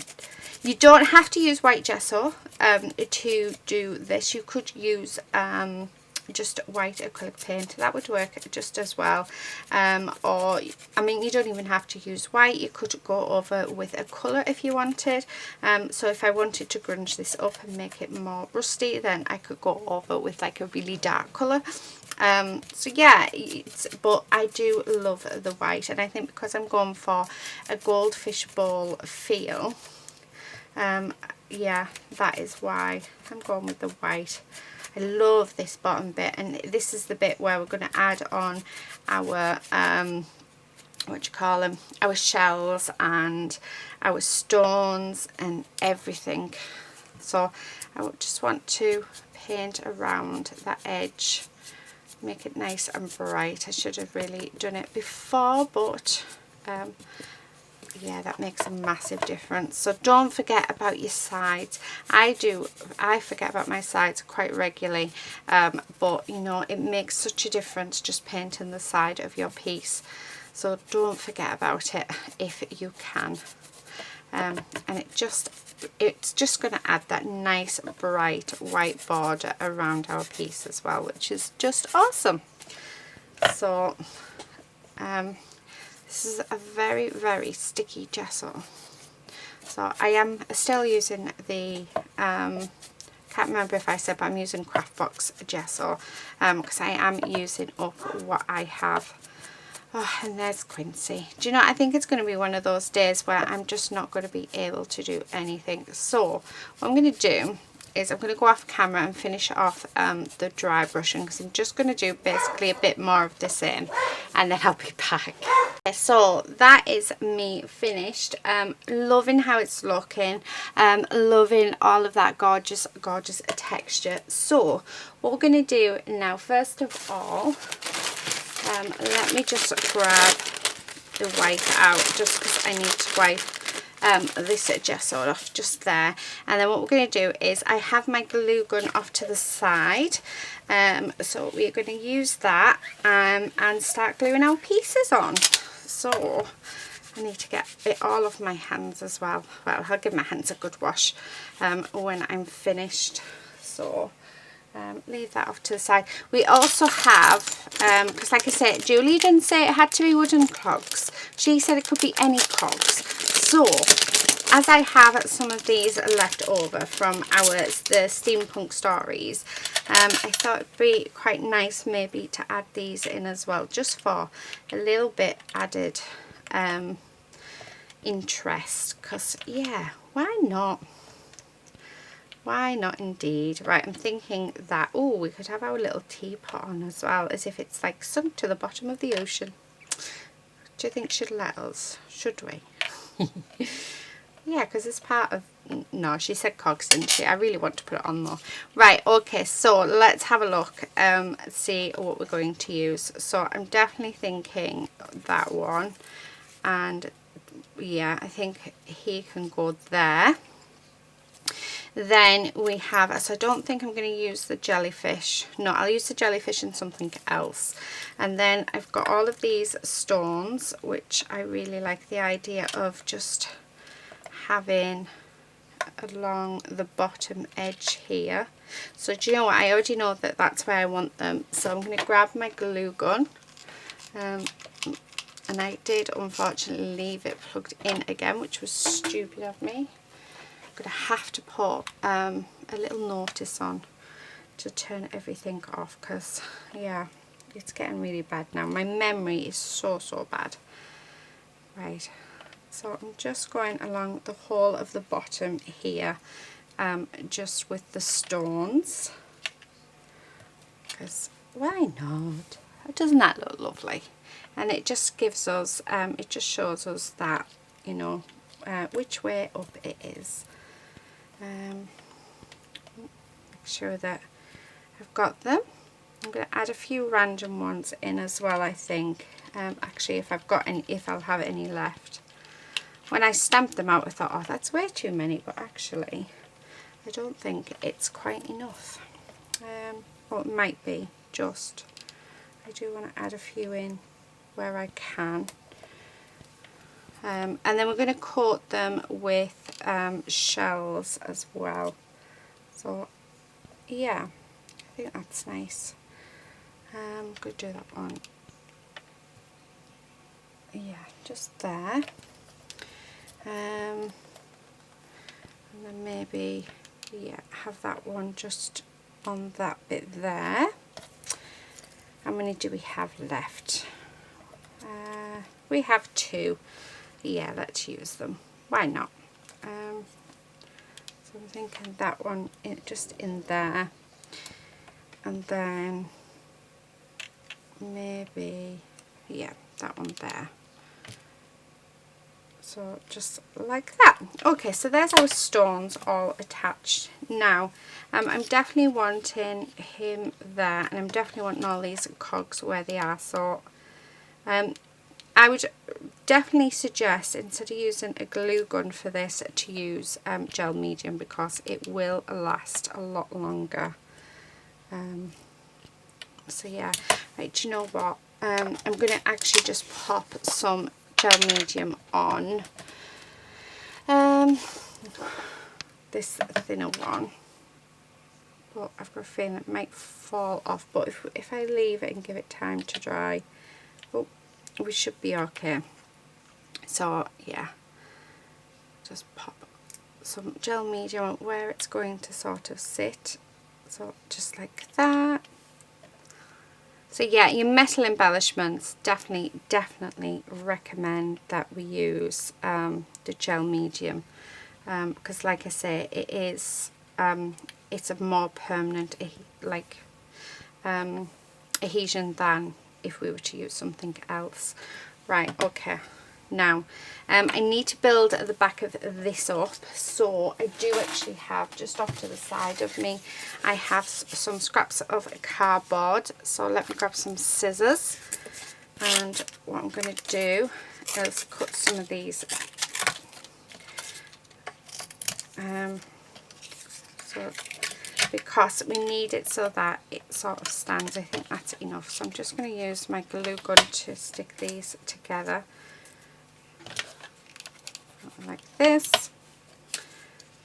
you don't have to use white gesso to do this. You could use just white acrylic paint, that would work just as well, or I mean, you don't even have to use white. You could go over with a colour if you wanted. So if I wanted to grunge this up and make it more rusty, then I could go over with like a really dark colour. So yeah, but I do love the white, and I think because I'm going for a goldfish bowl feel, yeah, that is why I'm going with the white. I love this bottom bit, and this is the bit where we're going to add on our our shells and our stones and everything. So I just want to paint around that edge, make it nice and bright. I should have really done it before, but yeah, that makes a massive difference. So don't forget about your sides. I forget about my sides quite regularly, but you know, it makes such a difference just painting the side of your piece. So don't forget about it if you can. And it's just going to add that nice bright white border around our piece as well, which is just awesome. So this is a very sticky gesso. So I am still using the can't remember if I said, but I'm using Craftbox gesso, because I am using up what I have. Oh, and there's Quincy. Do you know, I think it's going to be one of those days where I'm just not going to be able to do anything. So what I'm going to do is I'm going to go off camera and finish off the dry brushing, because I'm just going to do basically a bit more of the same, and then I'll be back. So that is me finished. Loving how it's looking, loving all of that gorgeous texture. So what we're going to do now, first of all, let me just grab the white out, just because I need to wipe this gesso off just there, and then what we're going to do is I have my glue gun off to the side, so we're going to use that and start gluing our pieces on. So I need to get it all off my hands as well. Well, I'll give my hands a good wash when I'm finished. So leave that off to the side. We also have, because like I said, Julie didn't say it had to be wooden clogs. She said it could be any clogs. So as I have some of these left over from the steampunk stories, I thought it'd be quite nice maybe to add these in as well, just for a little bit added interest, because yeah, why not? Why not indeed. Right, I'm thinking that, oh, we could have our little teapot on as well, as if it's like sunk to the bottom of the ocean. Do you think she'd let us? Should we? Yeah, because it's part of, no, she said cogs, didn't she? I really want to put it on though. Right, okay, so let's have a look, see what we're going to use. So I'm definitely thinking that one, and yeah, I think he can go there. Then we have, so I don't think I'm going to use the jellyfish. No, I'll use the jellyfish in something else. And then I've got all of these stones, which I really like the idea of just having along the bottom edge here. So do you know what, I already know that that's where I want them. So I'm going to grab my glue gun. And I did unfortunately leave it plugged in again, which was stupid of me. I'm going to have to put a little notice on to turn everything off, because yeah, it's getting really bad now. My memory is so bad. Right, so I'm just going along the whole of the bottom here, just with the stones, because why not? Doesn't that look lovely? And it just gives us, it just shows us that, you know, which way up it is. Make sure that I've got them. I'm going to add a few random ones in as well, I think. Actually, if I've got any, if I'll have any left. When I stamped them out, I thought, oh, that's way too many, but actually, I don't think it's quite enough. Well, it might be, just. I do want to add a few in where I can. And then we're going to coat them with shells as well. So yeah, I think that's nice. I'm going to do that one. Yeah, just there. And then maybe, yeah, have that one just on that bit there. How many do we have left? We have 2. Yeah, let's use them. Why not? So I'm thinking that one just in there, and then maybe, yeah, that one there. So just like that. Okay, so there's our stones all attached. Now, I'm definitely wanting him there, and I'm definitely wanting all these cogs where they are. So I would definitely suggest, instead of using a glue gun for this, to use gel medium, because it will last a lot longer. So yeah, right, do you know what? I'm going to actually just pop some gel medium on this thinner one, but I've got a feeling it might fall off, but if I leave it and give it time to dry, oh, we should be okay. So yeah, just pop some gel medium where it's going to sort of sit, so just like that. So yeah, your metal embellishments, definitely recommend that we use the gel medium, because like I say, it is it's a more permanent adhesion than if we were to use something else. Right, okay. Now, I need to build the back of this up, so I do actually have, just off to the side of me, I have some scraps of cardboard. So let me grab some scissors, and what I'm going to do is cut some of these So because we need it so that it sort of stands, I think that's enough. So I'm just going to use my glue gun to stick these together like this.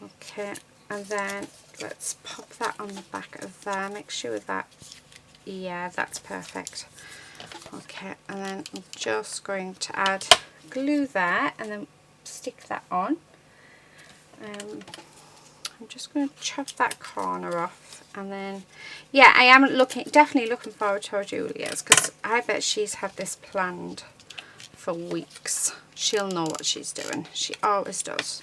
Okay, and then let's pop that on the back of there. Make sure that, yeah, that's perfect. Okay, and then I'm just going to add glue there and then stick that on. I'm just going to chop that corner off, and then, yeah, I am definitely looking forward to our Julia's, because I bet she's had this planned for weeks. She'll know what she's doing. She always does.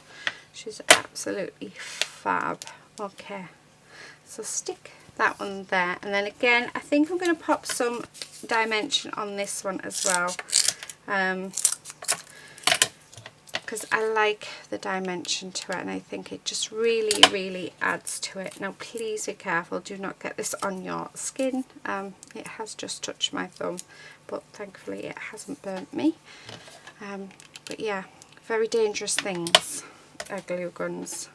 She's absolutely fab. Okay, so stick that one there, and then again I think I'm going to pop some dimension on this one as well, because I like the dimension to it, and I think it just really adds to it. Now please be careful, do not get this on your skin. It has just touched my thumb, but thankfully it hasn't burnt me. But yeah, very dangerous things are glue guns.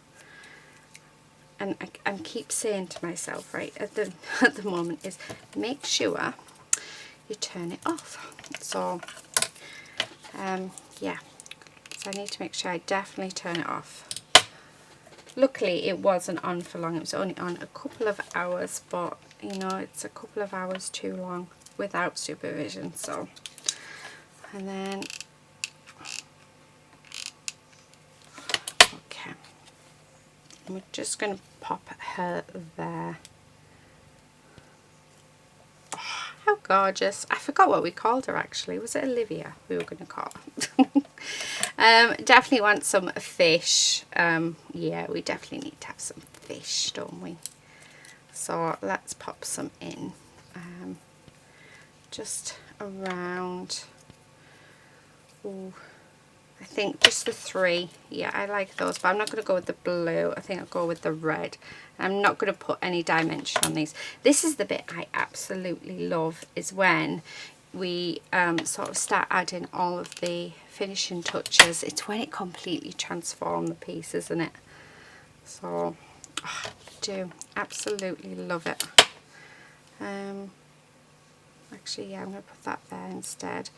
And I keep saying to myself, right, at the moment, is make sure you turn it off. So yeah, so I need to make sure I definitely turn it off. Luckily it wasn't on for long, it was only on a couple of hours, but you know, it's a couple of hours too long without supervision. So, and then okay, we're just going to pop her there. Oh, how gorgeous. I forgot what we called her actually. Was it Olivia we were going to call her? Definitely want some fish. Yeah, we definitely need to have some fish, don't we? So let's pop some in. Just around, ooh, I think just the 3. Yeah, I like those, but I'm not going to go with the blue. I think I'll go with the red. I'm not going to put any dimension on these. This is the bit I absolutely love, is when we sort of start adding all of the finishing touches. It's when it completely transforms the piece, isn't it? So oh, I do absolutely love it. Actually, yeah, I'm going to put that there instead.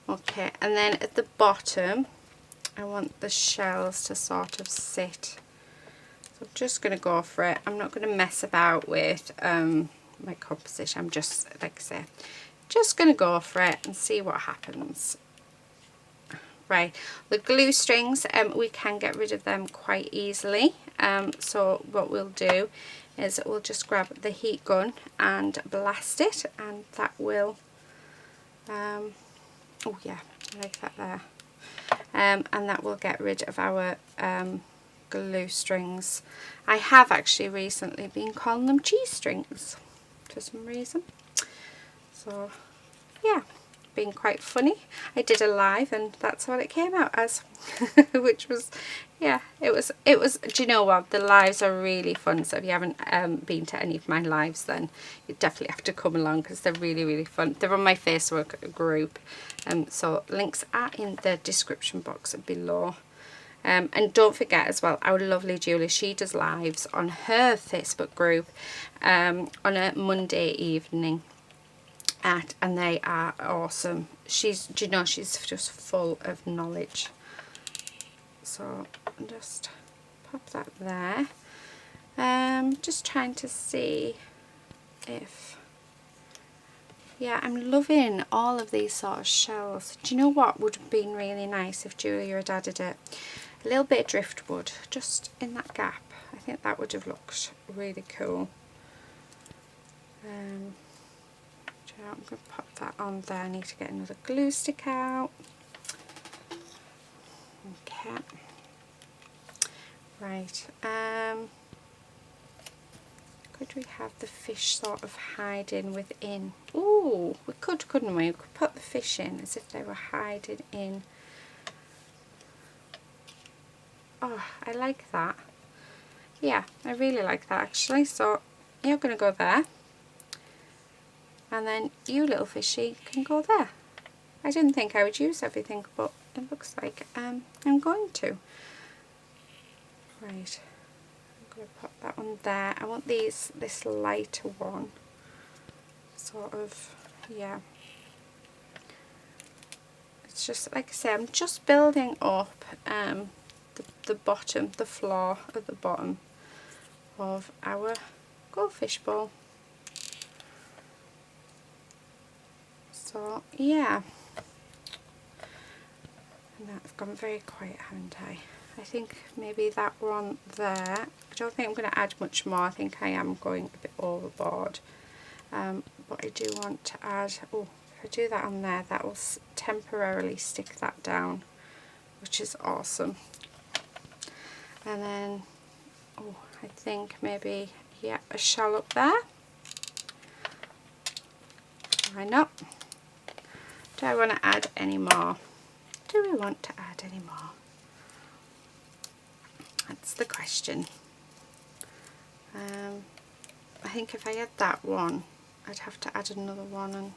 Okay, and then at the bottom I want the shells to sort of sit. So I'm just going to go for it. I'm not going to mess about with my composition. I'm just, like I say, just going to go for it and see what happens. Right, the glue strings, we can get rid of them quite easily. So what we'll do is we'll just grab the heat gun and blast it, and that will, oh yeah, I like that there. And that will get rid of our glue strings. I have actually recently been calling them cheese strings for some reason. So yeah, been quite funny. I did a live and that's what it came out as, which was, yeah, it was, do you know what, the lives are really fun. So if you haven't been to any of my lives, then you definitely have to come along, because they're really fun. They're on my Facebook group, so links are in the description box below. And don't forget as well, our lovely Julie, she does lives on her Facebook group on a Monday evening. And they are awesome. She's, do you know, she's just full of knowledge. So just pop that there. Just trying to see if, yeah, I'm loving all of these sort of shells. Do you know what would have been really nice if Julia had added it? A little bit of driftwood just in that gap. I think that would have looked really cool. I'm going to pop that on there. I need to get another glue stick out. Okay. Right. Could we have the fish sort of hiding within? Ooh, we could, couldn't we? We could put the fish in as if they were hiding in. Oh, I like that. Yeah, I really like that actually. So you're going to go there. And then you little fishy can go there. I didn't think I would use everything, but it looks like I'm going to. Right, going to put that one there. I want this lighter one, sort of, yeah. It's just, like I say, I'm just building up the bottom, the floor at the bottom of our goldfish bowl. So yeah, and I've gone very quiet, haven't I? I think maybe that one there. I don't think I'm going to add much more. I think I am going a bit overboard, but I do want to add, oh, if I do that on there, that will temporarily stick that down, which is awesome. And then, oh, I think maybe, yeah, a shallot there. Why not? Do I want to add any more? Do we want to add any more? That's the question. I think if I had that one, I'd have to add another one, and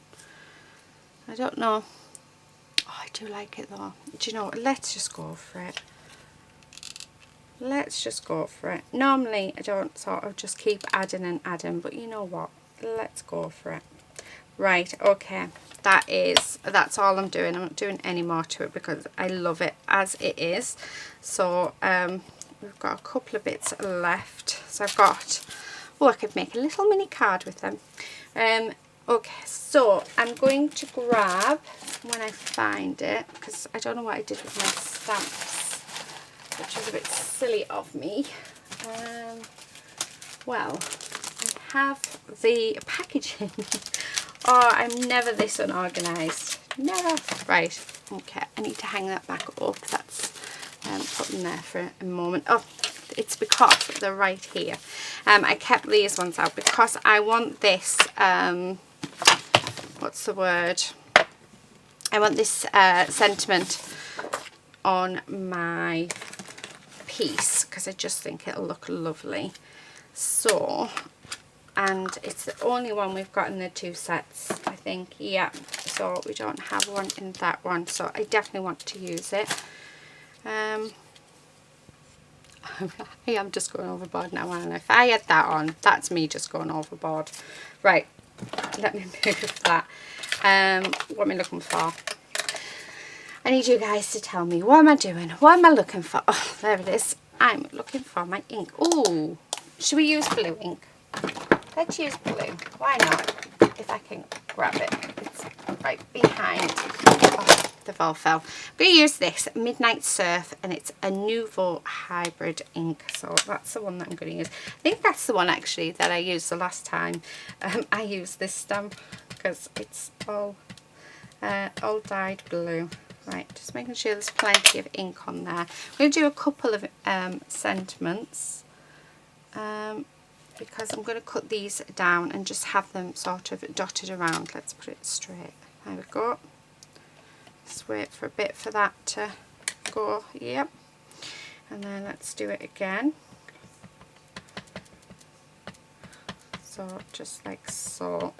I don't know. Oh, I do like it though. Do you know what? Let's just go for it. Let's just go for it. Normally I don't sort of just keep adding and adding, but you know what? Let's go for it. Right, okay. That's all I'm doing. I'm not doing any more to it because I love it as it is. So we've got a couple of bits left. So I've got, oh, I could make a little mini card with them. Okay, so I'm going to grab, when I find it, because I don't know what I did with my stamps, which is a bit silly of me. Well, I have the packaging. Oh, I'm never this unorganised. Never. Right, okay, I need to hang that back up. That's put them there for a moment. Oh, it's because they're right here. I kept these ones out because I want this, what's the word? I want this sentiment on my piece because I just think it'll look lovely. So, and it's the only one we've got in the two sets, I think. Yeah, so we don't have one in that one, so I definitely want to use it. I am just going overboard now, and if I had that on, that's me just going overboard. Right, let me move that. What am I looking for? I need you guys to tell me, what am I doing? What am I looking for? Oh, there it is. I'm looking for my ink. Oh, should we use blue ink? Let's use blue. Why not? If I can grab it. It's right behind. Oh, they've all fell. I'm going to use this Midnight Surf, and it's a Nuvo hybrid ink. So that's the one that I'm going to use. I think that's the one actually that I used the last time I used this stamp, because it's all dyed blue. Right, just making sure there's plenty of ink on there. I'm going to do a couple of sentiments. Because I'm going to cut these down and just have them sort of dotted around. Let's put it straight. There we go. Just wait for a bit for that to go. Yep. And then let's do it again. So just like so.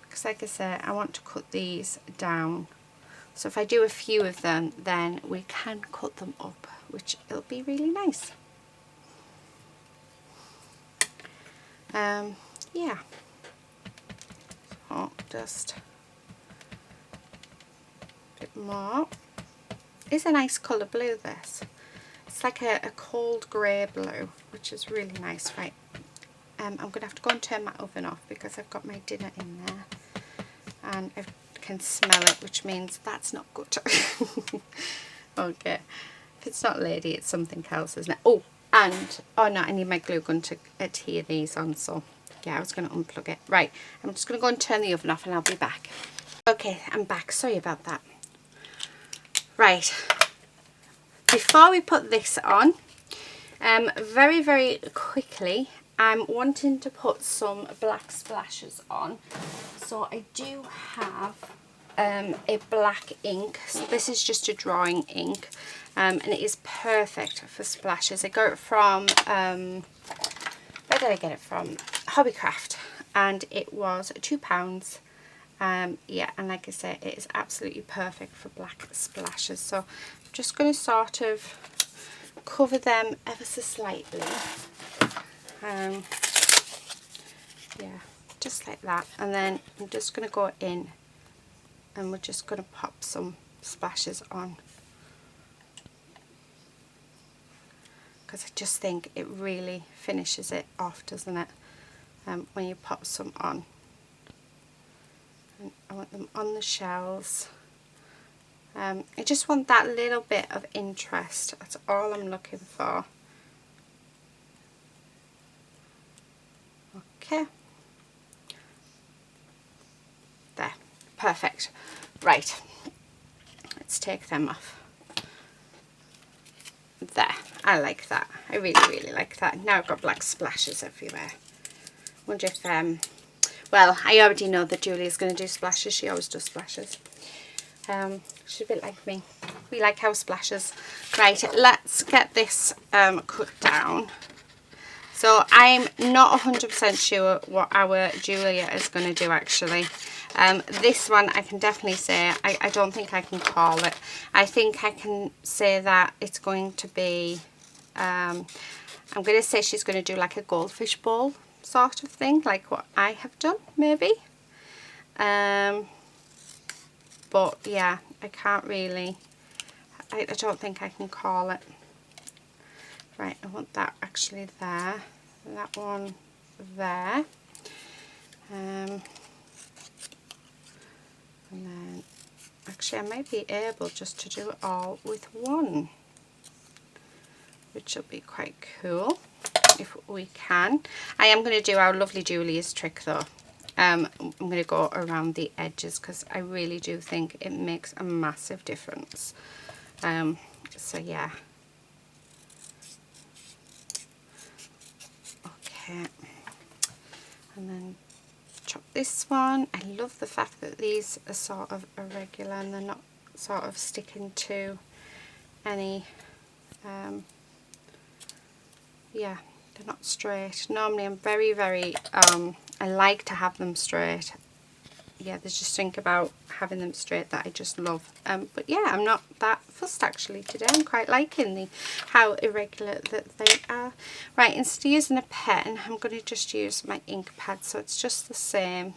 Because like I said, I want to cut these down. So if I do a few of them, then we can cut them up, which it'll be really nice. Yeah, so just a bit more. It's a nice colour blue, this. It's like a cold grey blue, which is really nice. Right, I'm going to have to go and turn my oven off because I've got my dinner in there and I can smell it, which means that's not good. Okay, if it's not lady, it's something else, isn't it? Oh, and, oh no, I need my glue gun to adhere these on, so yeah, I was going to unplug it. Right, I'm just going to go and turn the oven off and I'll be back. Okay, I'm back. Sorry about that. Right, before we put this on, very, very quickly, I'm wanting to put some black splashes on. So I do have a black ink. So this is just a drawing ink. And it is perfect for splashes. I got it from, where did I get it from? Hobbycraft, and it was £2. Yeah, and like I said, it is absolutely perfect for black splashes. So I'm just going to sort of cover them ever so slightly. Yeah, just like that. And then I'm just going to go in and we're just going to pop some splashes on, because I just think it really finishes it off, doesn't it, when you pop some on. And I want them on the shells. I just want that little bit of interest. That's all I'm looking for. Okay. There. Perfect. Right. Let's take them off. There. I like that. I really, really like that. Now I've got black splashes everywhere. Wonder if, well, I already know that Julia's going to do splashes. She always does splashes. She's a bit like me. We like our splashes. Right, let's get this cut down. So I'm not 100% sure what our Julia is going to do actually. This one I can definitely say, I don't think I can call it. I think I can say that it's going to be, I'm going to say she's going to do like a goldfish bowl sort of thing, like what I have done maybe. But yeah, I can't really, I don't think I can call it. Right, I want that actually there, that one there, and then actually I might be able just to do it all with one, which will be quite cool if we can. I am going to do our lovely Julia's trick though. I'm going to go around the edges because I really do think it makes a massive difference. So yeah. Okay. And then chop this one. I love the fact that these are sort of irregular and they're not sort of sticking to any, yeah, they're not straight. Normally I'm very, I like to have them straight. Yeah, there's just something about having them straight that I just love. But yeah, I'm not that fussed actually today. I'm quite liking how irregular that they are. Right, instead of using a pen, I'm going to just use my ink pad, so it's just the same.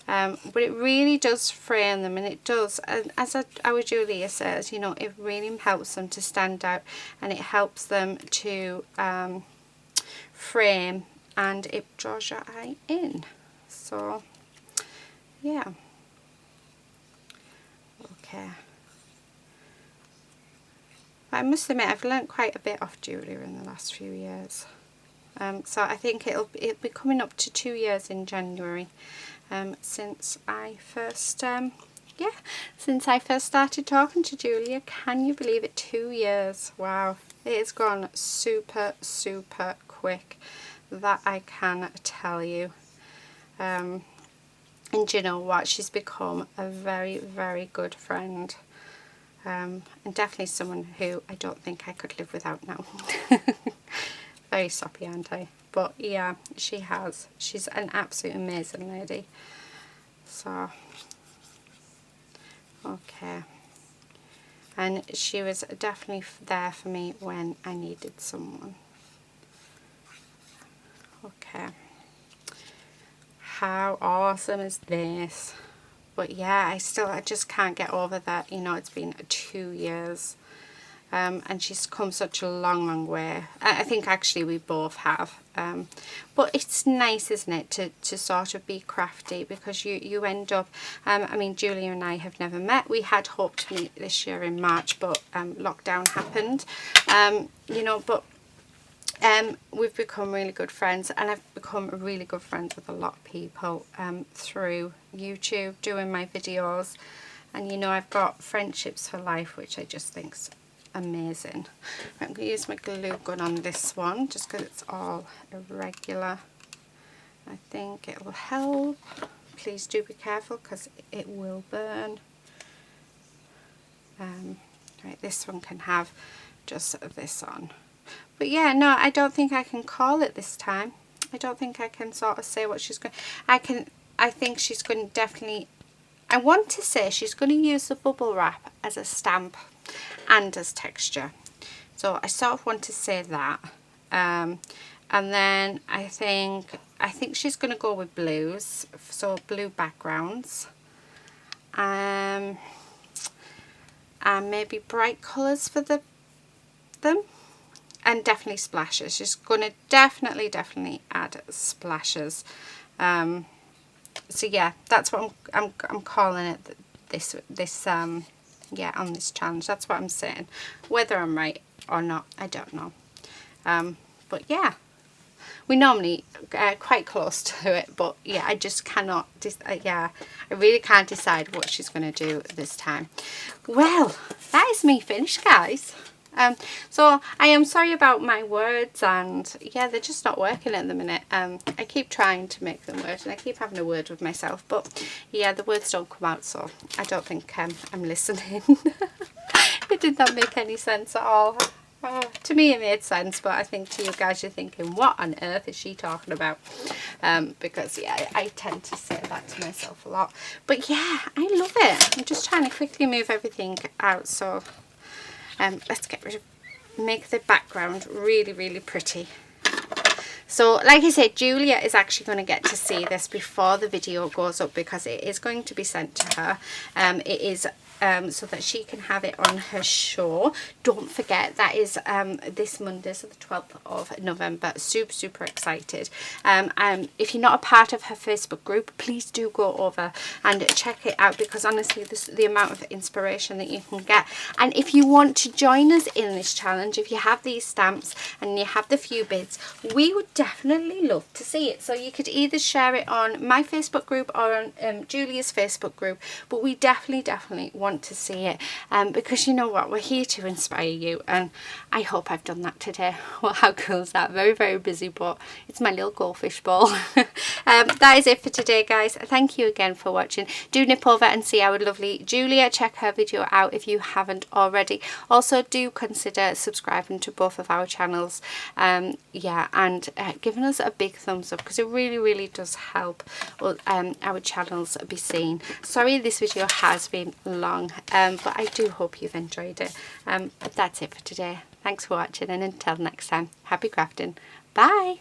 But it really does frame them, and it does, as our Julia says, you know, it really helps them to stand out, and it helps them to frame, and it draws your eye in. So yeah. Okay. I must admit I've learnt quite a bit off Julia in the last few years. So I think it'll be coming up to 2 years in January, since I first since I first started talking to Julia. Can you believe it? 2 years. Wow, it has gone super quick, that I can tell you. And you know what, she's become a very good friend, and definitely someone who I don't think I could live without now. Very soppy, aren't I? But yeah, she has. She's an absolute amazing lady. So okay, and she was definitely there for me when I needed someone. Okay, how awesome is this? But yeah, I just can't get over that, you know, it's been 2 years, and she's come such a long way. I think actually we both have, but it's nice, isn't it, to sort of be crafty, because you end up, I mean, Julia and I have never met. We had hoped to meet this year in March, but lockdown happened, you know, but we've become really good friends, and I've become really good friends with a lot of people through YouTube, doing my videos, and you know, I've got friendships for life, which I just think's amazing. I'm going to use my glue gun on this one just because it's all irregular. I think it will help. Please do be careful because it will burn. Right, this one can have just this on. But yeah, no, I don't think I can call it this time. I don't think I can sort of say what she's going. I think she's going to definitely, I want to say she's going to use the bubble wrap as a stamp and as texture. So I sort of want to say that. And then I think she's going to go with blues, so blue backgrounds. And maybe bright colours for them. And definitely splashes. She's going to definitely add splashes. So yeah, that's what I'm calling it. Yeah, on this challenge. That's what I'm saying. Whether I'm right or not, I don't know. But yeah, we normally quite close to it, but yeah, I just cannot. Yeah, I really can't decide what she's going to do this time. Well, that is me finished, guys. So I am sorry about my words, and yeah, they're just not working at the minute. I keep trying to make them work, and I keep having a word with myself, but yeah, the words don't come out, so I don't think I'm listening. It did not make any sense at all. To me it made sense, but I think to you guys you're thinking, what on earth is she talking about? Because yeah, I tend to say that to myself a lot. But yeah, I love it. I'm just trying to quickly move everything out, so let's make the background really pretty. So like I said, Julia is actually going to get to see this before the video goes up, because it is going to be sent to her. It is so that she can have it on her show. Don't forget, that is this Monday, so the 12th of November. Super excited. If you're not a part of her Facebook group, please do go over and check it out, because honestly, the amount of inspiration that you can get. And if you want to join us in this challenge, if you have these stamps and you have the few bids, we would definitely love to see it. So you could either share it on my Facebook group or on Julia's Facebook group, but we definitely want to see it, because you know what, we're here to inspire you, and I hope I've done that today. Well, how cool is that? Very busy, but it's my little goldfish ball. That is it for today, guys. Thank you again for watching. Do nip over and see our lovely Julia. Check her video out if you haven't already. Also, do consider subscribing to both of our channels, yeah, and giving us a big thumbs up, because it really does help our channels be seen. Sorry this video has been long, but I do hope you've enjoyed it. But that's it for today. Thanks for watching, and until next time, happy crafting. Bye.